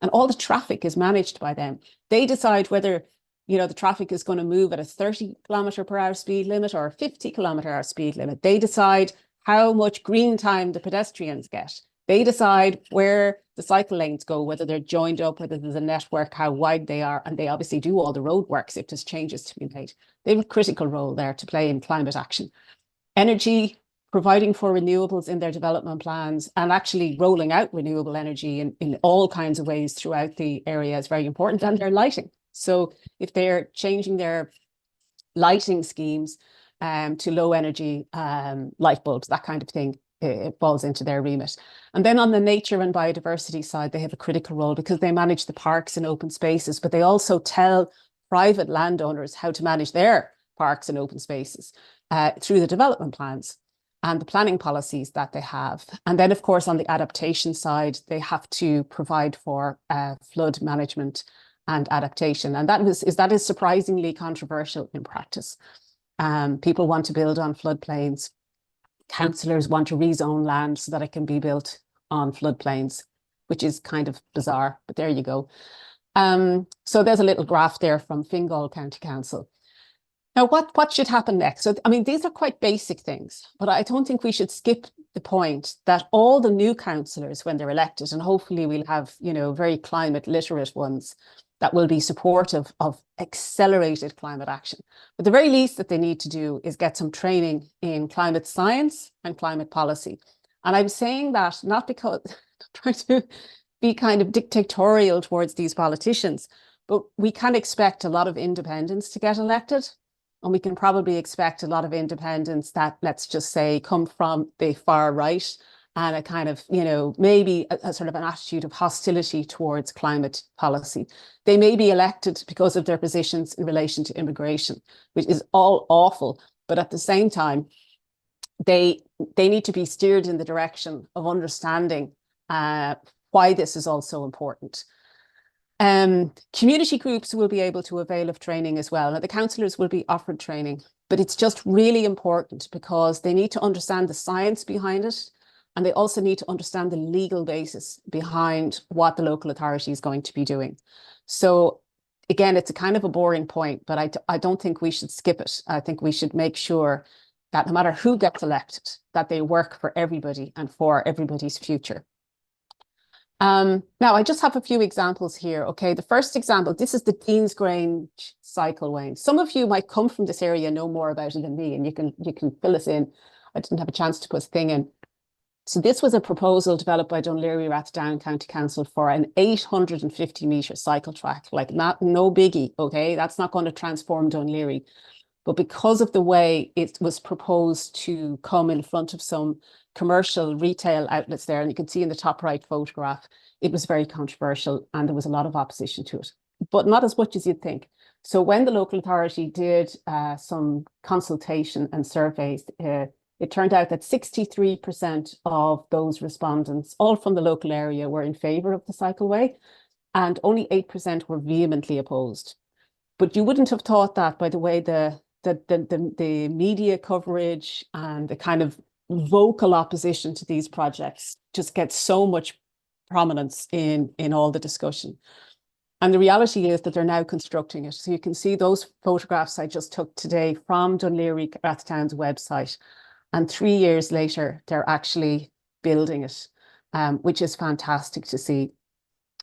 And all the traffic is managed by them. They decide whether the traffic is going to move at a 30-kilometre-per-hour speed limit or a 50-kilometre-hour speed limit. They decide how much green time the pedestrians get. They decide where the cycle lanes go, whether they're joined up, whether there's a network, how wide they are, and they obviously do all the road works if there's changes to be made. They have a critical role there to play in climate action. Energy, providing for renewables in their development plans and actually rolling out renewable energy in all kinds of ways throughout the area is very important, and their lighting. So if they're changing their lighting schemes to low energy light bulbs, that kind of thing, it falls into their remit. And then on the nature and biodiversity side, they have a critical role because they manage the parks and open spaces, but they also tell private landowners how to manage their parks and open spaces through the development plans and the planning policies that they have. And then, of course, on the adaptation side, they have to provide for flood management and adaptation. And that is surprisingly controversial in practice. People want to build on floodplains. Councillors want to rezone land so that it can be built on floodplains, which is kind of bizarre, but there you go. So there's a little graph there from Fingal County Council. Now, what should happen next? So, I mean, these are quite basic things, but I don't think we should skip the point that all the new councillors, when they're elected, and hopefully we'll have, very climate literate ones that will be supportive of accelerated climate action. But the very least that they need to do is get some training in climate science and climate policy. And I'm saying that not because I'm trying to be kind of dictatorial towards these politicians, but we can expect a lot of independents to get elected. And we can probably expect a lot of independents that, let's just say, come from the far right and a kind of, maybe a sort of an attitude of hostility towards climate policy. They may be elected because of their positions in relation to immigration, which is all awful. But at the same time, they need to be steered in the direction of understanding why this is also important. Community groups will be able to avail of training as well. Now, the councillors will be offered training, but it's just really important because they need to understand the science behind it, and they also need to understand the legal basis behind what the local authority is going to be doing. So again, it's a kind of a boring point, but I don't think we should skip it. I think we should make sure that no matter who gets elected, that they work for everybody and for everybody's future. Now, I just have a few examples here. Okay, the first example, this is the Dean's Grange cycleway. Some of you might come from this area, know more about it than me, and you can fill us in. I didn't have a chance to put a thing in. So this was a proposal developed by Dún Laoghaire Rathdown County Council for an 850-metre cycle track, like no biggie, okay? That's not going to transform Dún Laoghaire. But because of the way it was proposed to come in front of some commercial retail outlets there, and you can see in the top right photograph, it was very controversial and there was a lot of opposition to it, but not as much as you'd think. So when the local authority did some consultation and surveys, it turned out that 63% of those respondents, all from the local area, were in favour of the cycleway, and only 8% were vehemently opposed. But you wouldn't have thought that by the way the media coverage and the kind of vocal opposition to these projects just gets so much prominence in all the discussion. And the reality is that they're now constructing it. So you can see those photographs I just took today from Dún Laoghaire Rathdown's website. And 3 years later, they're actually building it, which is fantastic to see.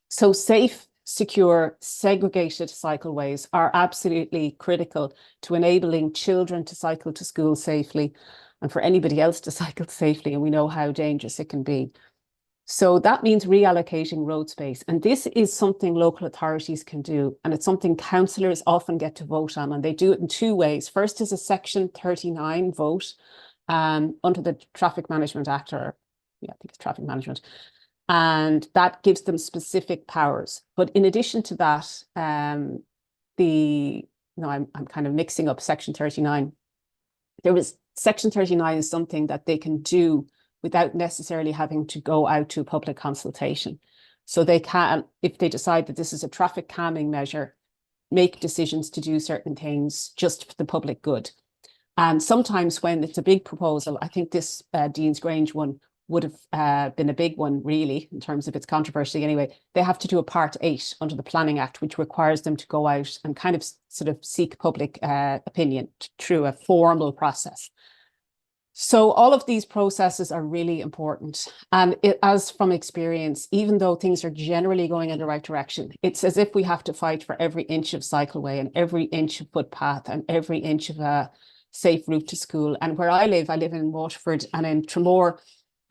So safe, secure, segregated cycleways are absolutely critical to enabling children to cycle to school safely and for anybody else to cycle safely. And we know how dangerous it can be. So that means reallocating road space. And this is something local authorities can do. And it's something councillors often get to vote on. And they do it in two ways. First is a Section 39 vote under the Traffic Management Act, or I think it's Traffic Management. And that gives them specific powers. But in addition to that, I'm kind of mixing up Section 39. Section 39 is something that they can do without necessarily having to go out to public consultation. So they can, if they decide that this is a traffic calming measure, make decisions to do certain things just for the public good. And sometimes when it's a big proposal, I think this Dean's Grange one would have been a big one, really, in terms of its controversy anyway. They have to do a Part 8 under the Planning Act, which requires them to go out and kind of sort of seek public opinion through a formal process. So all of these processes are really important. And as from experience, even though things are generally going in the right direction, it's as if we have to fight for every inch of cycleway and every inch of footpath and every inch of a safe route to school. And where I live in Waterford, and in Tramore,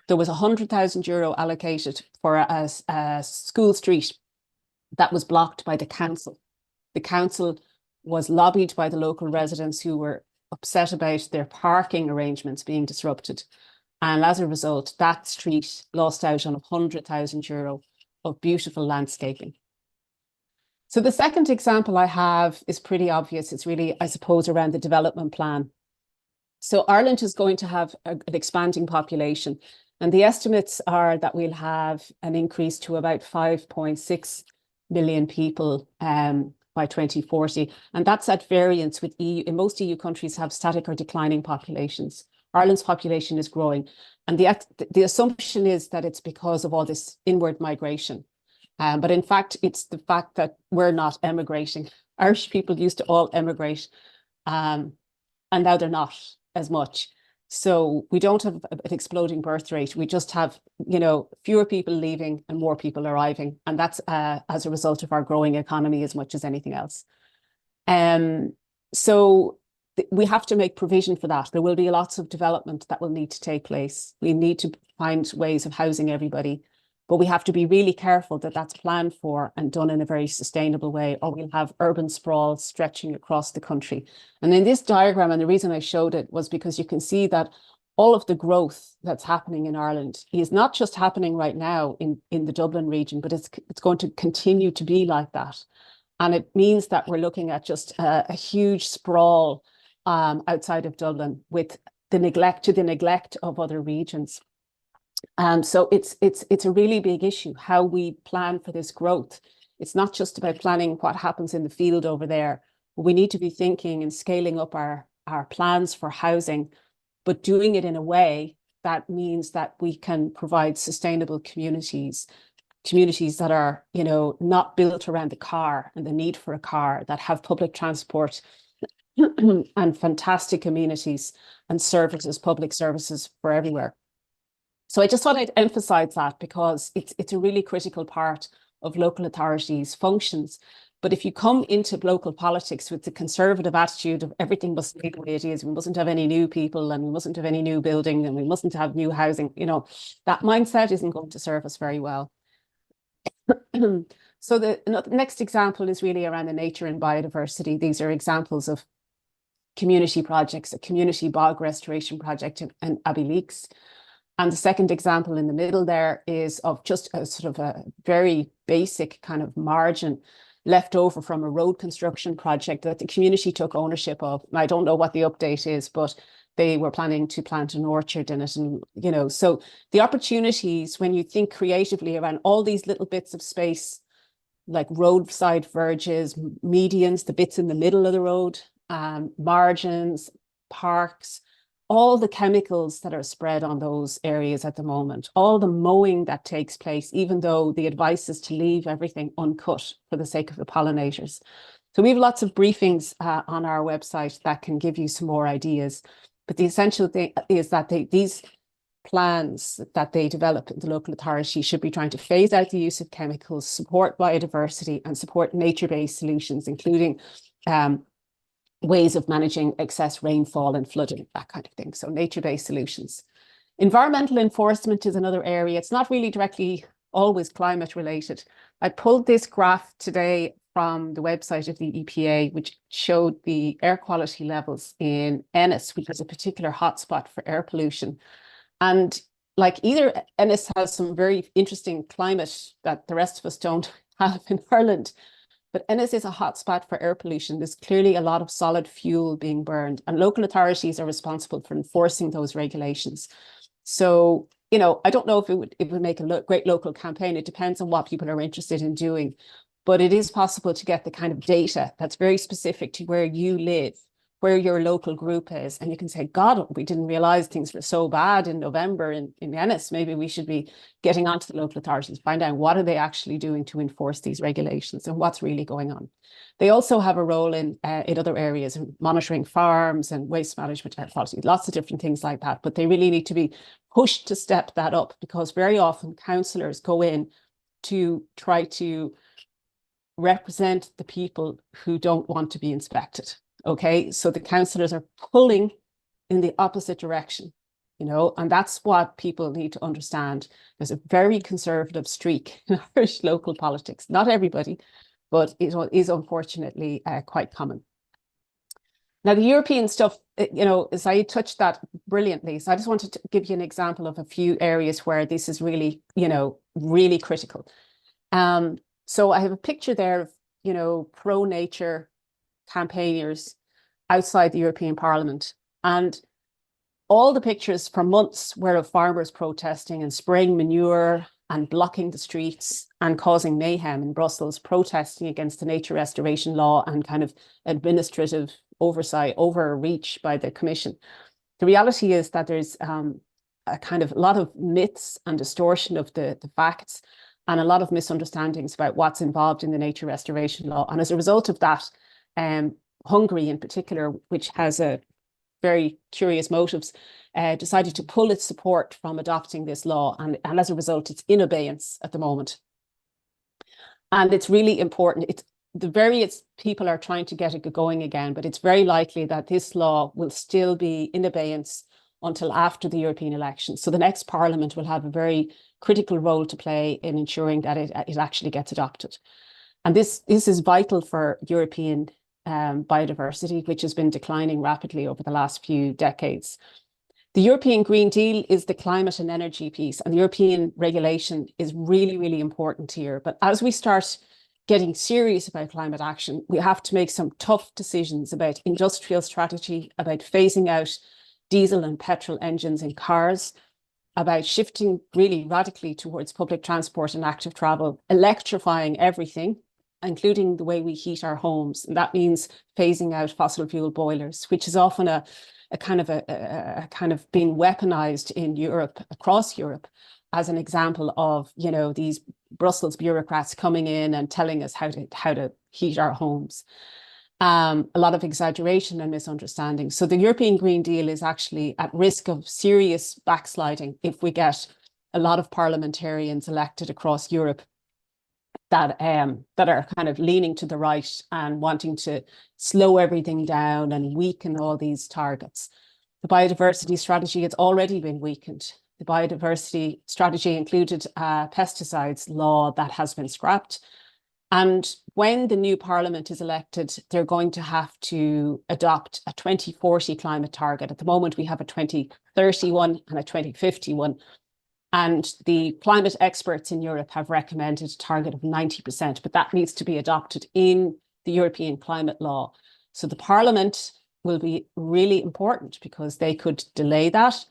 there was €100,000 allocated for a school street that was blocked by the council. The council was lobbied by the local residents who were upset about their parking arrangements being disrupted. And as a result, that street lost out on €100,000 of beautiful landscaping. So the second example I have is pretty obvious. It's really, I suppose, around the development plan. So Ireland is going to have an expanding population. And the estimates are that we'll have an increase to about 5.6 million people by 2040. And that's at variance with EU. In most EU countries have static or declining populations. Ireland's population is growing. And the assumption is that it's because of all this inward migration. But in fact, it's the fact that we're not emigrating. Irish people used to all emigrate, and now they're not as much. So we don't have an exploding birth rate. We just have, fewer people leaving and more people arriving. And that's as a result of our growing economy as much as anything else. So we have to make provision for that. There will be lots of development that will need to take place. We need to find ways of housing everybody. But we have to be really careful that that's planned for and done in a very sustainable way, or we'll have urban sprawl stretching across the country. And in this diagram, and the reason I showed it was because you can see that all of the growth that's happening in Ireland is not just happening right now in the Dublin region, but it's going to continue to be like that. And it means that we're looking at just a huge sprawl outside of Dublin with the neglect of other regions. So it's a really big issue how we plan for this growth. It's not just about planning what happens in the field over there. We need to be thinking and scaling up our plans for housing, but doing it in a way that means that we can provide sustainable communities that are, you know, not built around the car and the need for a car, that have public transport and fantastic amenities and services, public services for everywhere. So I just thought I'd emphasize that because it's a really critical part of local authorities' functions. But if you come into local politics with the conservative attitude of everything must stay the way it is, we mustn't have any new people and we mustn't have any new building and we mustn't have new housing, you know, that mindset isn't going to serve us very well. So the next example is really around the nature and biodiversity. These are examples of community projects, a community bog restoration project in Abbey Leaks. And the second example in the middle there is of just a sort of a very basic kind of margin left over from a road construction project that the community took ownership of. And I don't know what the update is, but they were planning to plant an orchard in it. And, you know, so the opportunities when you think creatively around all these little bits of space, like roadside verges, medians, the bits in the middle of the road, margins, parks, all the chemicals that are spread on those areas at the moment, all the mowing that takes place, even though the advice is to leave everything uncut for the sake of the pollinators. So we have lots of briefings on our website that can give you some more ideas. But the essential thing is that these plans that they develop in the local authority should be trying to phase out the use of chemicals, support biodiversity, and support nature-based solutions, including ways of managing excess rainfall and flooding, that kind of thing. So nature-based solutions. Environmental enforcement is another area. It's not really directly always climate related. I pulled this graph today from the website of the EPA, which showed the air quality levels in Ennis, which is a particular hotspot for air pollution. And like either Ennis has some very interesting climate that the rest of us don't have in Ireland, but Ennis is a hotspot for air pollution. There's clearly a lot of solid fuel being burned, and local authorities are responsible for enforcing those regulations. So, you know, I don't know if it would make a great local campaign. It depends on what people are interested in doing. But it is possible to get the kind of data that's very specific to where you live, where your local group is. And you can say, God, we didn't realize things were so bad in November in Ennis. Maybe we should be getting onto the local authorities, find out what are they actually doing to enforce these regulations and what's really going on. They also have a role in other areas, monitoring farms and waste management, air quality, lots of different things like that. But they really need to be pushed to step that up, because very often councillors go in to try to represent the people who don't want to be inspected. Okay, so the councillors are pulling in the opposite direction, you know, and that's what people need to understand. There's a very conservative streak in Irish local politics. Not everybody, but it is unfortunately quite common. Now, the European stuff, you know, Saeed touched that brilliantly. So I just wanted to give you an example of a few areas where this is really, you know, really critical. So I have a picture there of, you know, pro-nature campaigners outside the European Parliament. And all the pictures for months were of farmers protesting and spraying manure and blocking the streets and causing mayhem in Brussels, protesting against the nature restoration law and kind of administrative overreach by the Commission. The reality is that there's a kind of a lot of myths and distortion of the facts, and a lot of misunderstandings about what's involved in the nature restoration law. And as a result of that, Hungary in particular, which has a very curious motives, decided to pull its support from adopting this law. And as a result, it's in abeyance at the moment. And it's really important. The various people are trying to get it going again, but it's very likely that this law will still be in abeyance until after the European elections. So the next Parliament will have a very critical role to play in ensuring that it actually gets adopted. And this is vital for European biodiversity, which has been declining rapidly over the last few decades. The European Green Deal is the climate and energy piece, and the European regulation is really, really important here. But as we start getting serious about climate action, we have to make some tough decisions about industrial strategy, about phasing out diesel and petrol engines in cars, about shifting really radically towards public transport and active travel, electrifying everything, including the way we heat our homes. And that means phasing out fossil fuel boilers, which is often a kind of being weaponized in Europe, across Europe, as an example of, you know, these Brussels bureaucrats coming in and telling us how to heat our homes. A lot of exaggeration and misunderstanding. So the European Green Deal is actually at risk of serious backsliding if we get a lot of parliamentarians elected across Europe that are kind of leaning to the right and wanting to slow everything down and weaken all these targets. The biodiversity strategy has already been weakened. The biodiversity strategy included a pesticides law that has been scrapped. And when the new parliament is elected, they're going to have to adopt a 2040 climate target. At the moment, we have a 2031 and a 2051. And the climate experts in Europe have recommended a target of 90%, but that needs to be adopted in the European climate law. So the Parliament will be really important because they could delay that,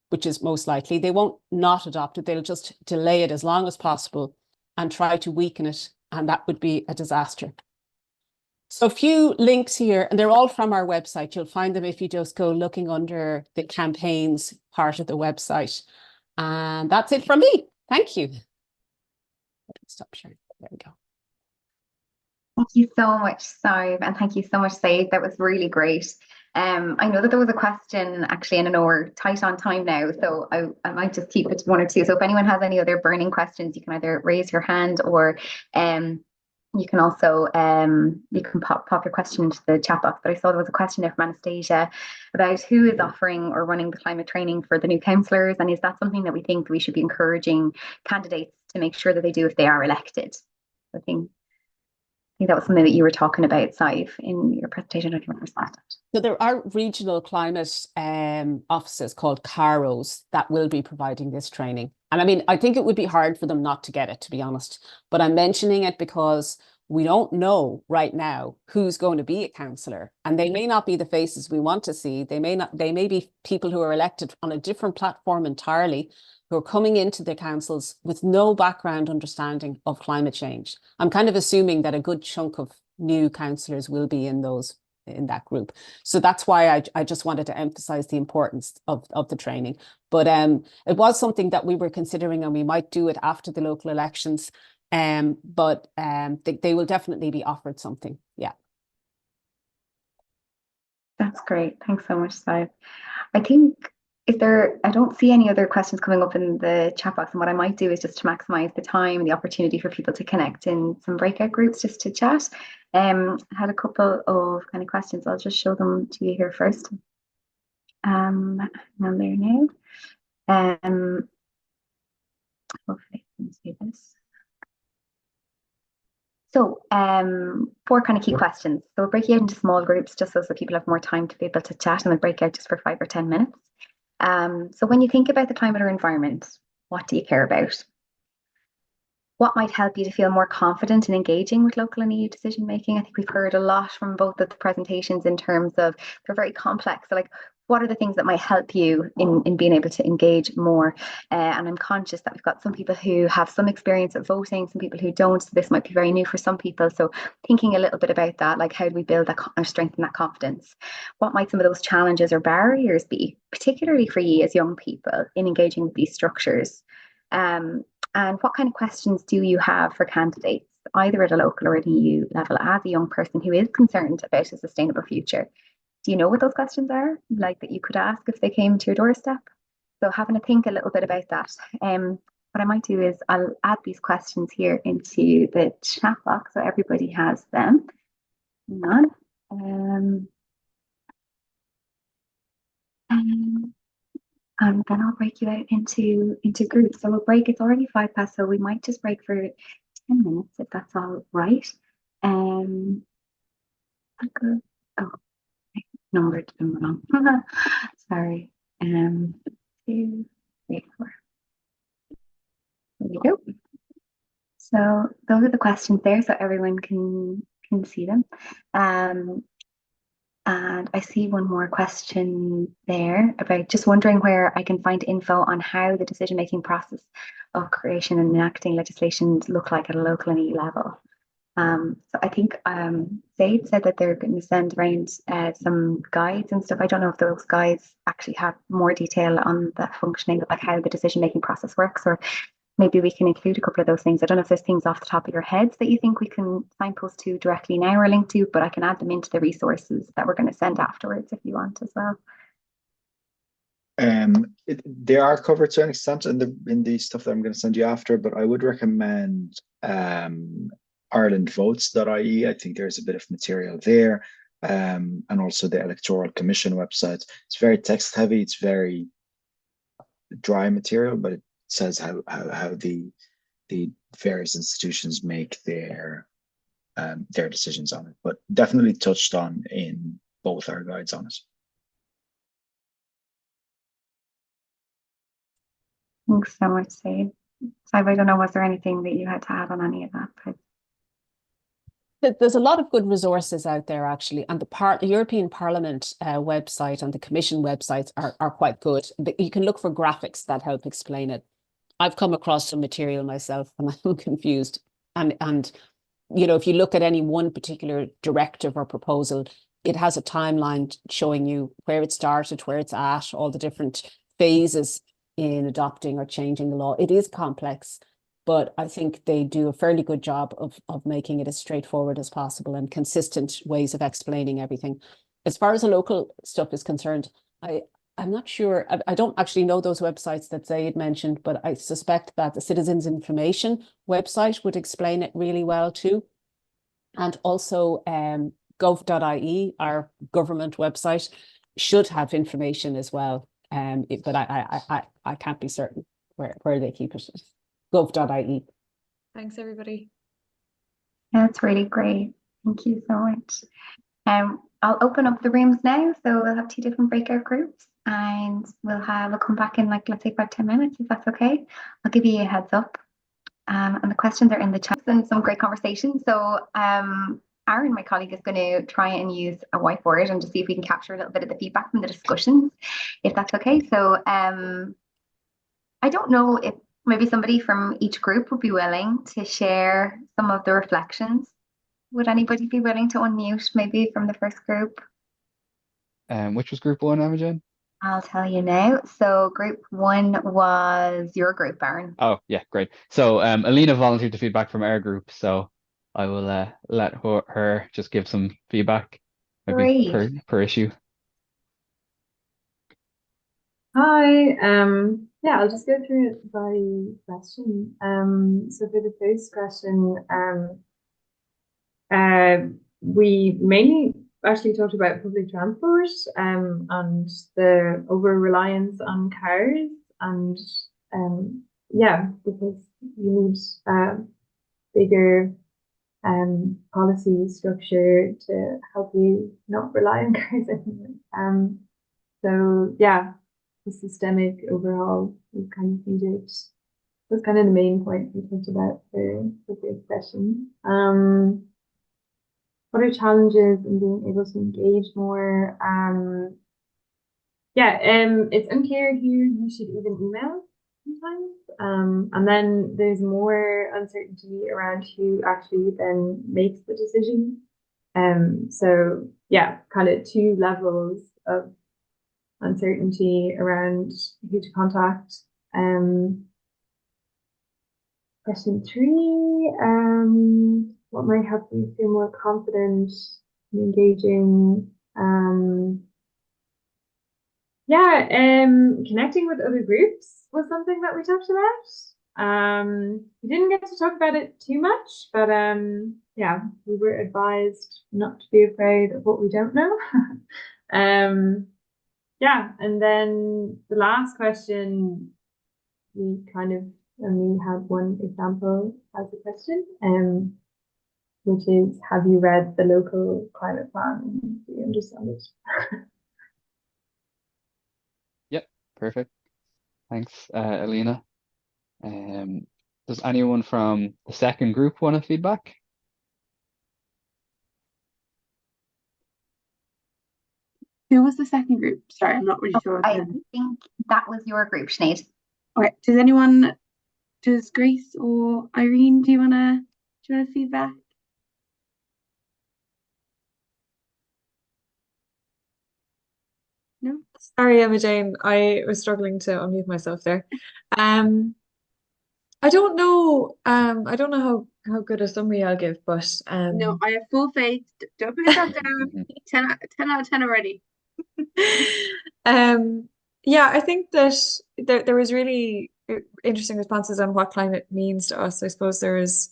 which is most likely. They won't not adopt it, they'll just delay it as long as possible and try to weaken it, and that would be a disaster. So a few links here, and they're all from our website. You'll find them if you just go looking under the campaigns part of the website. And that's it from me. Thank you. Stop sharing. There we go. Thank you so much, Sive, and thank you so much, Said. That was really great. I know that there was a question actually, and I know we're tight on time now, so I might just keep it to one or two. So if anyone has any other burning questions, you can either raise your hand or you can also you can pop your question into the chat box. But I saw there was a question there from Anastasia about who is offering or running the climate training for the new councillors, and is that something that we think we should be encouraging candidates to make sure that they do if they are elected? I think that was something that you were talking about, Sive, in your presentation. I can remember that. So there are regional climate offices called CAROs that will be providing this training. And I mean, I think it would be hard for them not to get it, to be honest. But I'm mentioning it because we don't know right now who's going to be a councillor. And they may not be the faces we want to see. They may be people who are elected on a different platform entirely, who are coming into the councils with no background understanding of climate change. I'm kind of assuming that a good chunk of new councillors will be in that group. So that's why I just wanted to emphasize the importance of the training. But it was something that we were considering, and we might do it after the local elections. But they will definitely be offered something. Yeah. That's great. Thanks so much, Sive. I think I don't see any other questions coming up in the chat box, and what I might do is just to maximize the time and the opportunity for people to connect in some breakout groups just to chat. I had a couple of kind of questions. I'll just show them to you here first. I'm there now. Hopefully you can see this. So 4 kind of key questions. So we'll break you out into small groups just so that people have more time to be able to chat, and we'll break out just for 5 or 10 minutes. So when you think about the climate or environment, what do you care about? What might help you to feel more confident in engaging with local and EU decision making? I think we've heard a lot from both of the presentations in terms of they're very complex. So like, what are the things that might help you in being able to engage more? And I'm conscious that we've got some people who have some experience of voting, some people who don't. So this might be very new for some people. So thinking a little bit about that, like how do we build that or strengthen that confidence? What might some of those challenges or barriers be, particularly for you as young people in engaging with these structures? And what kind of questions do you have for candidates, either at a local or an EU level, as a young person who is concerned about a sustainable future? Do you know what those questions are, like that you could ask if they came to your doorstep? So having to think a little bit about that. What I might do is I'll add these questions here into the chat box so everybody has them. Hang on. And then I'll break you out into groups. So we'll break, it's already 5 past, so we might just break for 10 minutes if that's all right. Good. Oh, I numbered them wrong. Sorry. 2, 3, 4. There we go. So those are the questions there, so everyone can see them. And I see one more question there about just wondering where I can find info on how the decision-making process of creation and enacting legislation look like at a local and EU level. So I think Zaid said that they're going to send around some guides and stuff. I don't know if those guides actually have more detail on the functioning of like how the decision-making process works, or maybe we can include a couple of those things. I don't know if there's things off the top of your heads that you think we can signpost to directly now or link to, but I can add them into the resources that we're going to send afterwards if you want as well. They are covered to an extent in the stuff that I'm going to send you after, but I would recommend irelandvotes.ie. I think there's a bit of material there, and also the Electoral Commission website. It's very text heavy. It's very dry material, but it says how the various institutions make their decisions on it. But definitely touched on in both our guides on it. Thanks so much, Zaid. I don't know, was there anything that you had to add on any of that? But there's a lot of good resources out there actually, and the European Parliament website and the Commission websites are quite good. You can look for graphics that help explain it. I've come across some material myself and I'm confused. And you know, if you look at any one particular directive or proposal, it has a timeline showing you where it started, where it's at, all the different phases in adopting or changing the law. It is complex, but I think they do a fairly good job of making it as straightforward as possible and consistent ways of explaining everything. As far as the local stuff is concerned, I'm not sure. I don't actually know those websites that Zaid mentioned, but I suspect that the Citizens Information website would explain it really well too. And also gov.ie, our government website, should have information as well. But I can't be certain where they keep it. Gov.ie. Thanks, everybody. That's really great. Thank you so much. I'll open up the rooms now. So we'll have 2 different breakout groups and we'll come back in like, let's say 5-10 minutes, if that's okay. I'll give you a heads up. And the questions are in the chat and some great conversation. So Aaron, my colleague, is going to try and use a whiteboard and just see if we can capture a little bit of the feedback from the discussions, if that's okay. So I don't know if maybe somebody from each group would be willing to share some of the reflections. Would anybody be willing to unmute maybe from the first group? Which was group 1, Imogen? I'll tell you now. So group 1 was your group, Aaron. Oh, yeah, great. So Alina volunteered the feedback from our group, so I will let her just give some feedback, maybe per issue. Hi, yeah, I'll just go through it by question. So for the first question, we mainly actually talked about public transport and the over-reliance on cars, and yeah, because you need bigger policy structure to help you not rely on cars anymore. So yeah, the systemic overhaul is kind of needed. That's kind of the main point we talked about for this session. What are challenges in being able to engage more? Yeah, it's unclear who you should even email sometimes. And then there's more uncertainty around who actually then makes the decision. So yeah, kind of 2 levels of uncertainty around who to contact. Question 3, what might help you feel more confident in engaging? Yeah, connecting with other groups was something that we talked about. We didn't get to talk about it too much, but yeah, we were advised not to be afraid of what we don't know. yeah, and then the last question, we kind of only had one example as a question, which is, have you read the local climate plan? Do you understand it? Yep, perfect. Thanks, Alina. Does anyone from the second group want to feedback? Who was the second group? Sorry, I'm not really sure. I think that was your group, Sinead. Okay, does Grace or Irene, do you wanna feedback? No? Sorry, Emma Jane, I was struggling to unmute myself there. I don't know. I don't know how good a summary I'll give, but No, I have full faith. Don't put yourself down. 10 out of 10 already. yeah, I think that there was really interesting responses on what climate means to us. I suppose there is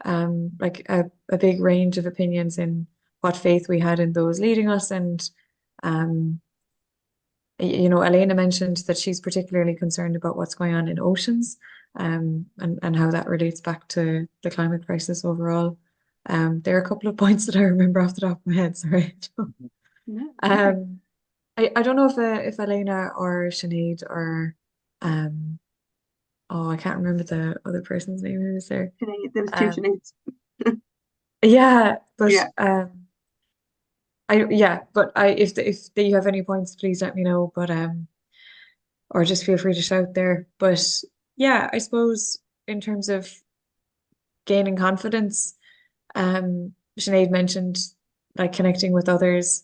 like a big range of opinions in what faith we had in those leading us, and you know, Elena mentioned that she's particularly concerned about what's going on in oceans, and how that relates back to the climate crisis overall. There are a couple of points that I remember off the top of my head, sorry. No. I don't know if Elena or Sinead or oh, I can't remember the other person's name who was there. There was two Um, Sineads. Yeah, but Yeah. if you have any points, please let me know. But or just feel free to shout there. But yeah, I suppose in terms of gaining confidence, Sinead mentioned like connecting with others.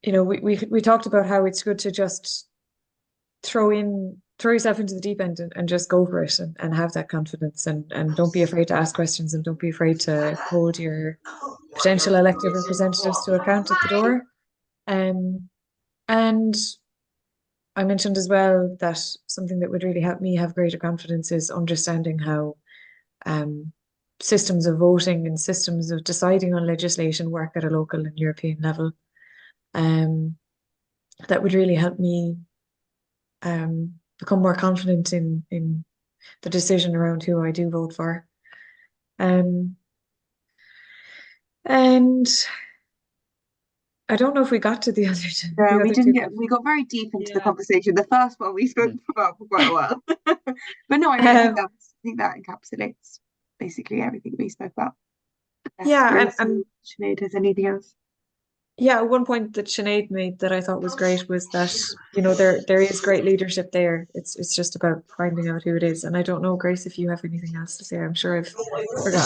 You know, we talked about how it's good to just throw yourself into the deep end and just go for it and have that confidence, and don't be afraid to ask questions, and don't be afraid to hold your potential elected representatives to account at the door. And I mentioned as well that something that would really help me have greater confidence is understanding how systems of voting and systems of deciding on legislation work at a local and European level. That would really help me become more confident in the decision around who I do vote for. And I don't know if we got to the other two. No, we didn't questions. we got very deep into the Yeah. conversation. The first one we spoke about for quite a while. But no, I think that encapsulates basically everything we spoke about. Yeah, Grace and or Sinead, has anything else? yeah, one point that Sinead made that I thought was great was that, you know, there is great leadership there. It's just about finding out who it is. And I don't know, Grace, if you have anything else to say. I'm sure I've forgotten.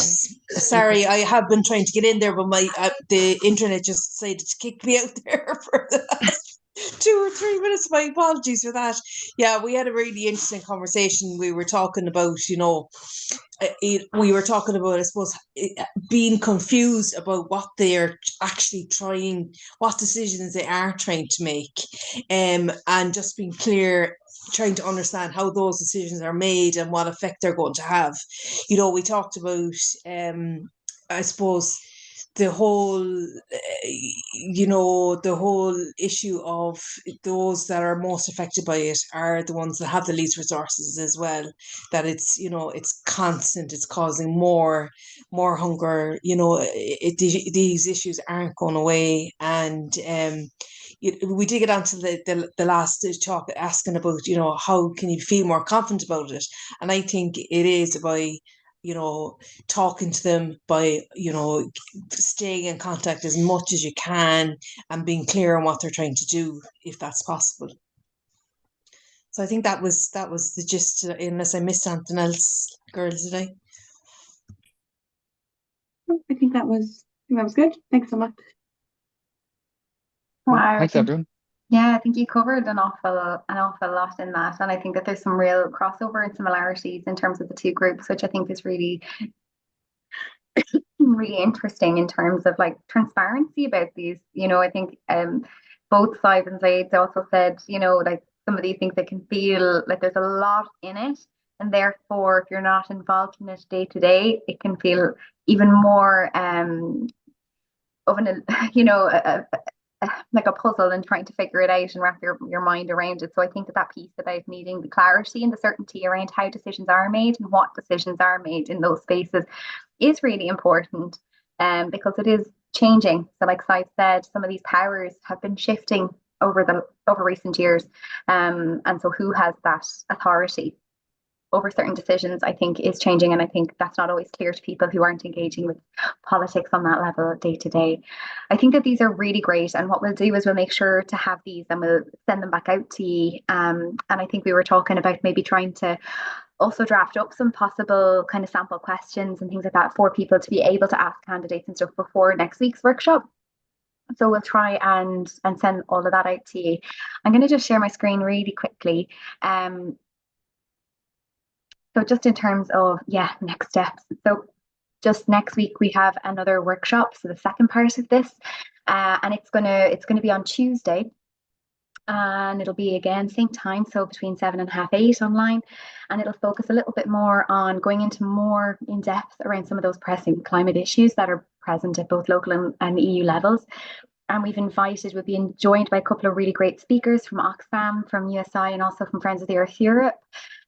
Sorry, I have been trying to get in there, but my the internet just decided to kick me out there for the last 2 or 3 minutes. My apologies for that. Yeah, we had a really interesting conversation. We were talking about, you know, we were talking about, I suppose, being confused about what they're actually trying, what decisions they are trying to make, and just being clear, trying to understand how those decisions are made and what effect they're going to have. You know, we talked about, I suppose, the whole, you know, the whole issue of those that are most affected by it are the ones that have the least resources as well. That it's, you know, it's constant, it's causing more hunger. You know, these issues aren't going away, and we did get onto the last talk asking about, you know, how can you feel more confident about it, and I think it is by, you know, talking to them, by, you know, staying in contact as much as you can and being clear on what they're trying to do, if that's possible. So I think that was the gist, unless I missed something else, girls, today. I think that was good. Thanks so much. Wow, Thanks, everyone. yeah, I think you covered an awful lot in that, and I think that there's some real crossover and similarities in terms of the two groups, which I think is really really interesting in terms of like transparency about these. You know, I think both sides and sides also said, you know, like some of these things they can feel like there's a lot in it, and therefore if you're not involved in it day to day, it can feel even more of an you know like a puzzle and trying to figure it out and wrap your mind around it. So I think that piece about needing the clarity and the certainty around how decisions are made and what decisions are made in those spaces is really important, because it is changing. So like I said, some of these powers have been shifting over recent years, and so who has that authority over certain decisions, I think, is changing. And I think that's not always clear to people who aren't engaging with politics on that level day to day. I think that these are really great. And what we'll do is we'll make sure to have these and we'll send them back out to you. And I think we were talking about maybe trying to also draft up some possible kind of sample questions and things like that for people to be able to ask candidates and stuff before next week's workshop. So we'll try and send all of that out to you. I'm going to just share my screen really quickly. So just in terms of, next steps. So just next week we have another workshop. So the second part of this, and it's gonna be on Tuesday, and it'll be again same time, so between 7 and half 8 online, and it'll focus a little bit more on going into more in depth around some of those pressing climate issues that are present at both local and EU levels. And we'll be joined by a couple of really great speakers from Oxfam, from USI, and also from Friends of the Earth Europe,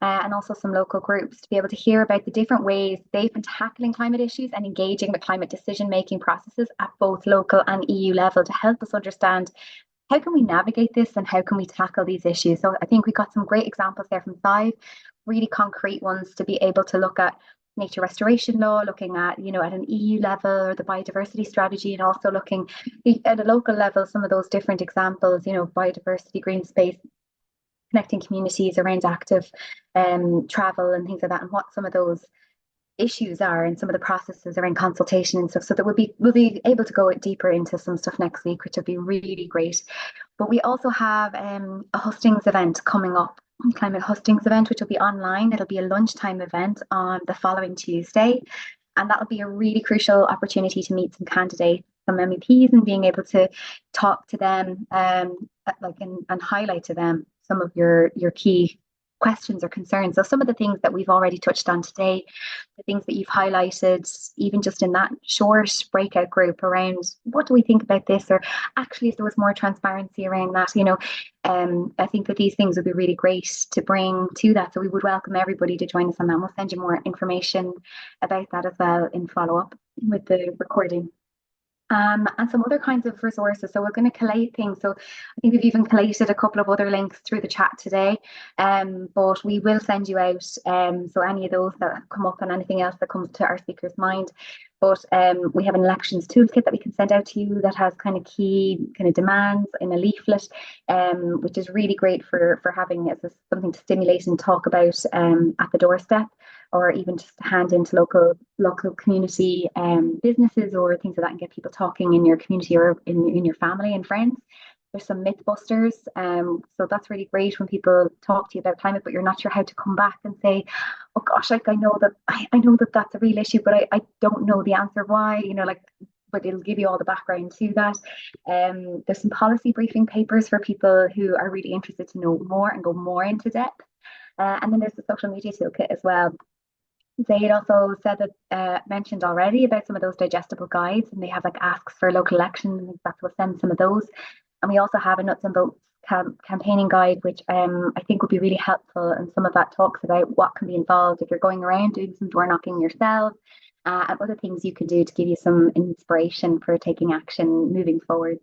and also some local groups to be able to hear about the different ways they've been tackling climate issues and engaging the climate decision-making processes at both local and EU level to help us understand how can we navigate this and how can we tackle these issues. So I think we got some great examples there from Sive, really concrete ones to be able to look at nature restoration law, looking at, at an EU level or the biodiversity strategy, and also looking at a local level, some of those different examples, biodiversity, green space, connecting communities around active travel and things like that, and what some of those issues are and some of the processes around consultation and stuff, so that we'll be able to go deeper into some stuff next week, which will be really great. But we also have a hustings event coming up, climate hustings event, which will be online. It'll be a lunchtime event on the following Tuesday, and that'll be a really crucial opportunity to meet some candidates, some MEPs, and being able to talk to them and highlight to them some of your key questions or concerns. So some of the things that we've already touched on today, the things that you've highlighted, even just in that short breakout group around what do we think about this, or actually if there was more transparency around that, I think that these things would be really great to bring to that. So we would welcome everybody to join us on that. We'll send you more information about that as well in follow-up with the recording. And some other kinds of resources. So we're going to collate things. So I think we've even collated a couple of other links through the chat today. But we will send you out. So any of those that come up and anything else that comes to our speaker's mind. But we have an elections toolkit that we can send out to you that has kind of key demands in a leaflet, which is really great for having as something to stimulate and talk about at the doorstep, or even just to hand into local community businesses or things like that, and get people talking in your community or in your family and friends. There's some myth busters, so that's really great when people talk to you about climate, but you're not sure how to come back and say, oh gosh, like I know that that's a real issue, but I don't know the answer why, but it'll give you all the background to that. There's some policy briefing papers for people who are really interested to know more and go more into depth. And then there's the social media toolkit as well. Zaid also said that mentioned already about some of those digestible guides, and they have asks for local elections, and that's we'll send some of those. And we also have a nuts and bolts campaigning guide, which I think would be really helpful. And some of that talks about what can be involved if you're going around doing some door knocking yourself, and other things you can do to give you some inspiration for taking action moving forward.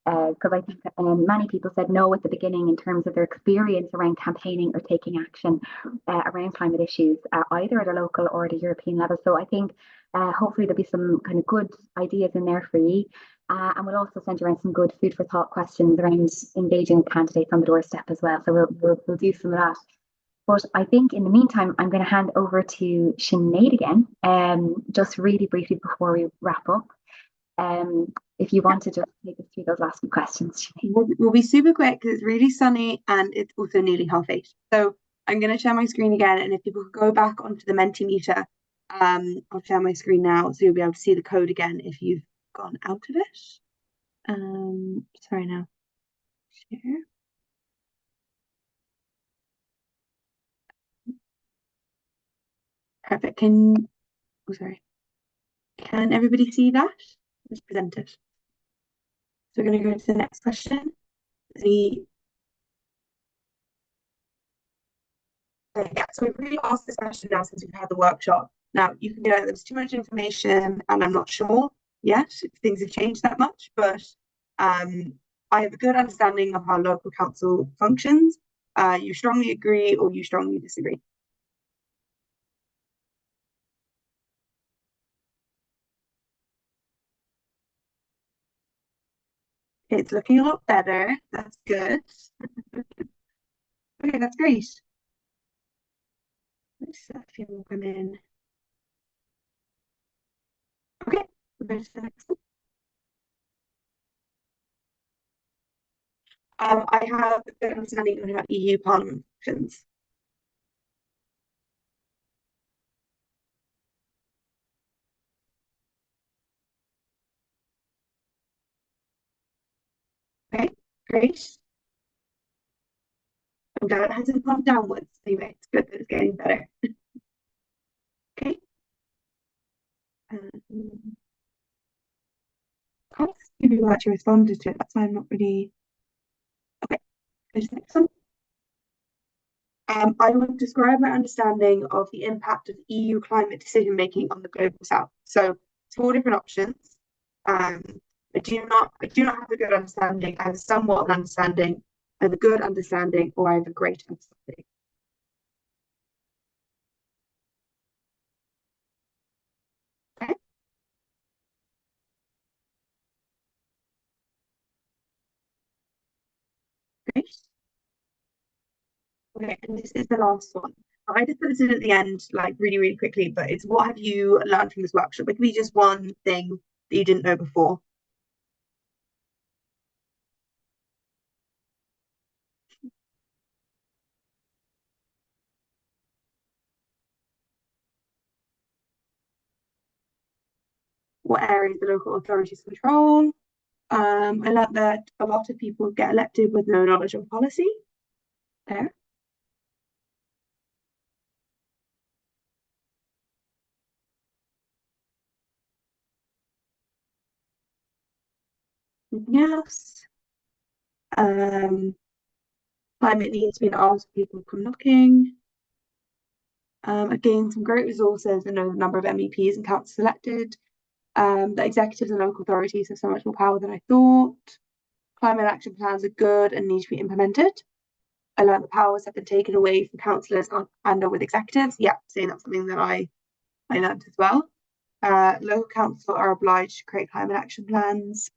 Because I think many people said no at the beginning in terms of their experience around campaigning or taking action around climate issues, either at a local or at a European level. So I think hopefully there'll be some kind of good ideas in there for you. And we'll also send you around some good food for thought questions around engaging with candidates on the doorstep as well. So we'll do some of that. But I think in the meantime, I'm going to hand over to Sinead again, just really briefly before we wrap up. If you want to just take us through those last few questions, Sinead. We'll be super quick because it's really sunny and it's also nearly 8:30. So I'm going to share my screen again, and if people could go back onto the Mentimeter, I'll share my screen now, so you'll be able to see the code again if you've gone out of it. Sorry now. Share. Perfect. Can everybody see that? Let's present it. So we're going to go to the next question. Yeah, so we've really asked this question now since we've had the workshop. Now, you can be like, there's too much information and I'm not sure yet if things have changed that much, but I have a good understanding of how local council functions. You strongly agree or you strongly disagree? It's looking a lot better. That's good. Okay, that's great. Let's see if people come in. Okay, we'll go to the next one. I have a good understanding of how EU Parliament functions. Okay, great. I'm glad it hasn't gone downwards. Anyway, it's good that it's getting better. Okay. Maybe you actually responded to it. That's why I'm not really. Okay, go to the next one. I would describe my understanding of the impact of EU climate decision making on the global south. So 4 different options. I do not have a good understanding. I have somewhat an understanding, I have a good understanding, or I have a great understanding. Okay. Great. Okay, and this is the last one. I just put this in at the end, like really, really quickly, but it's what have you learned from this workshop? It could be just one thing that you didn't know before. What areas the local authorities control. I learned that a lot of people get elected with no knowledge of policy. There. Anything else? Climate needs to be an ask people come knocking. Again, some great resources and know the number of MEPs and councillors elected. The executives and local authorities have so much more power than I thought. Climate action plans are good and need to be implemented. I learned the powers have been taken away from councillors and with executives. Yeah, saying that's something that I learned as well. Local council are obliged to create climate action plans.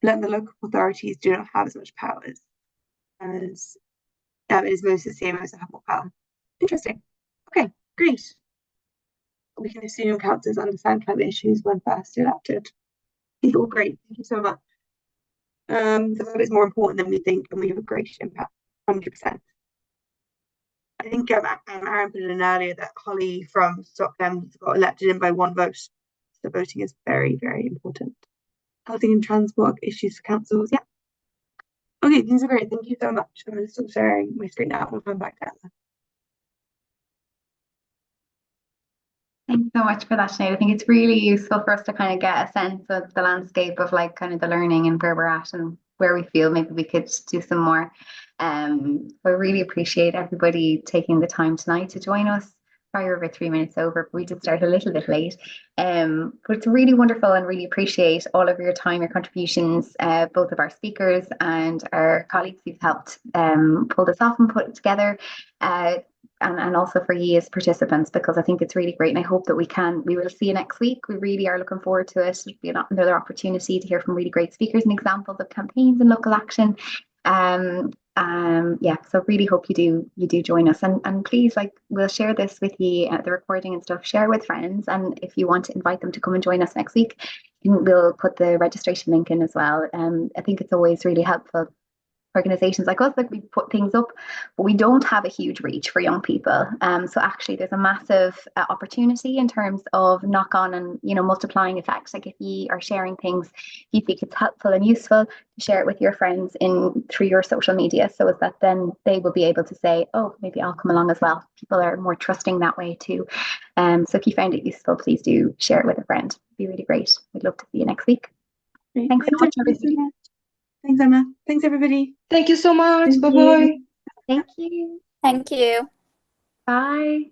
Learn the local authorities do not have as much powers as it is most of the CMOs that have more power. Interesting. Okay, great. We can assume councillors understand climate issues when first elected. It's all great. Thank you so much. The vote is more important than we think, and we have a great impact. 100%. I think Aaron put it in earlier that Holly from Stockholm got elected in by 1 vote. So voting is very, very important. Housing and transport issues for councils. Yeah. Okay, these are great. Thank you so much. I'm going to stop sharing my screen now. We'll come back to Emma. Thanks so much for that, Sinead. I think it's really useful for us to kind of get a sense of the landscape of like kind of the learning and where we're at and where we feel maybe we could do some more. I really appreciate everybody taking the time tonight to join us. Sorry, we're about 3 minutes over, but we did start a little bit late. But it's really wonderful and really appreciate all of your time, your contributions, both of our speakers and our colleagues who've helped pull this off and put it together. And also for you as participants, because I think it's really great. And I hope that we will see you next week. We really are looking forward to it. It'll be another opportunity to hear from really great speakers and examples of campaigns and local action. Yeah, so really hope you do join us, and please, like, we'll share this with you, the recording and stuff, share with friends, and if you want to invite them to come and join us next week, we'll put the registration link in as well. I think it's always really helpful. Organizations like us, like, we put things up, but we don't have a huge reach for young people. So actually there's a massive opportunity in terms of knock on and, multiplying effects. Like, if you are sharing things, if you think it's helpful and useful, share it with your friends through your social media, so that then they will be able to say, oh, maybe I'll come along as well. People are more trusting that way too. So if you found it useful, please do share it with a friend. It'd be really great. We'd love to see you next week. Great. Thanks so much, everybody. Thanks, Emma. Thanks, everybody. Thank you so much. Thank Bye bye. you. Thank you. Thank you. Bye.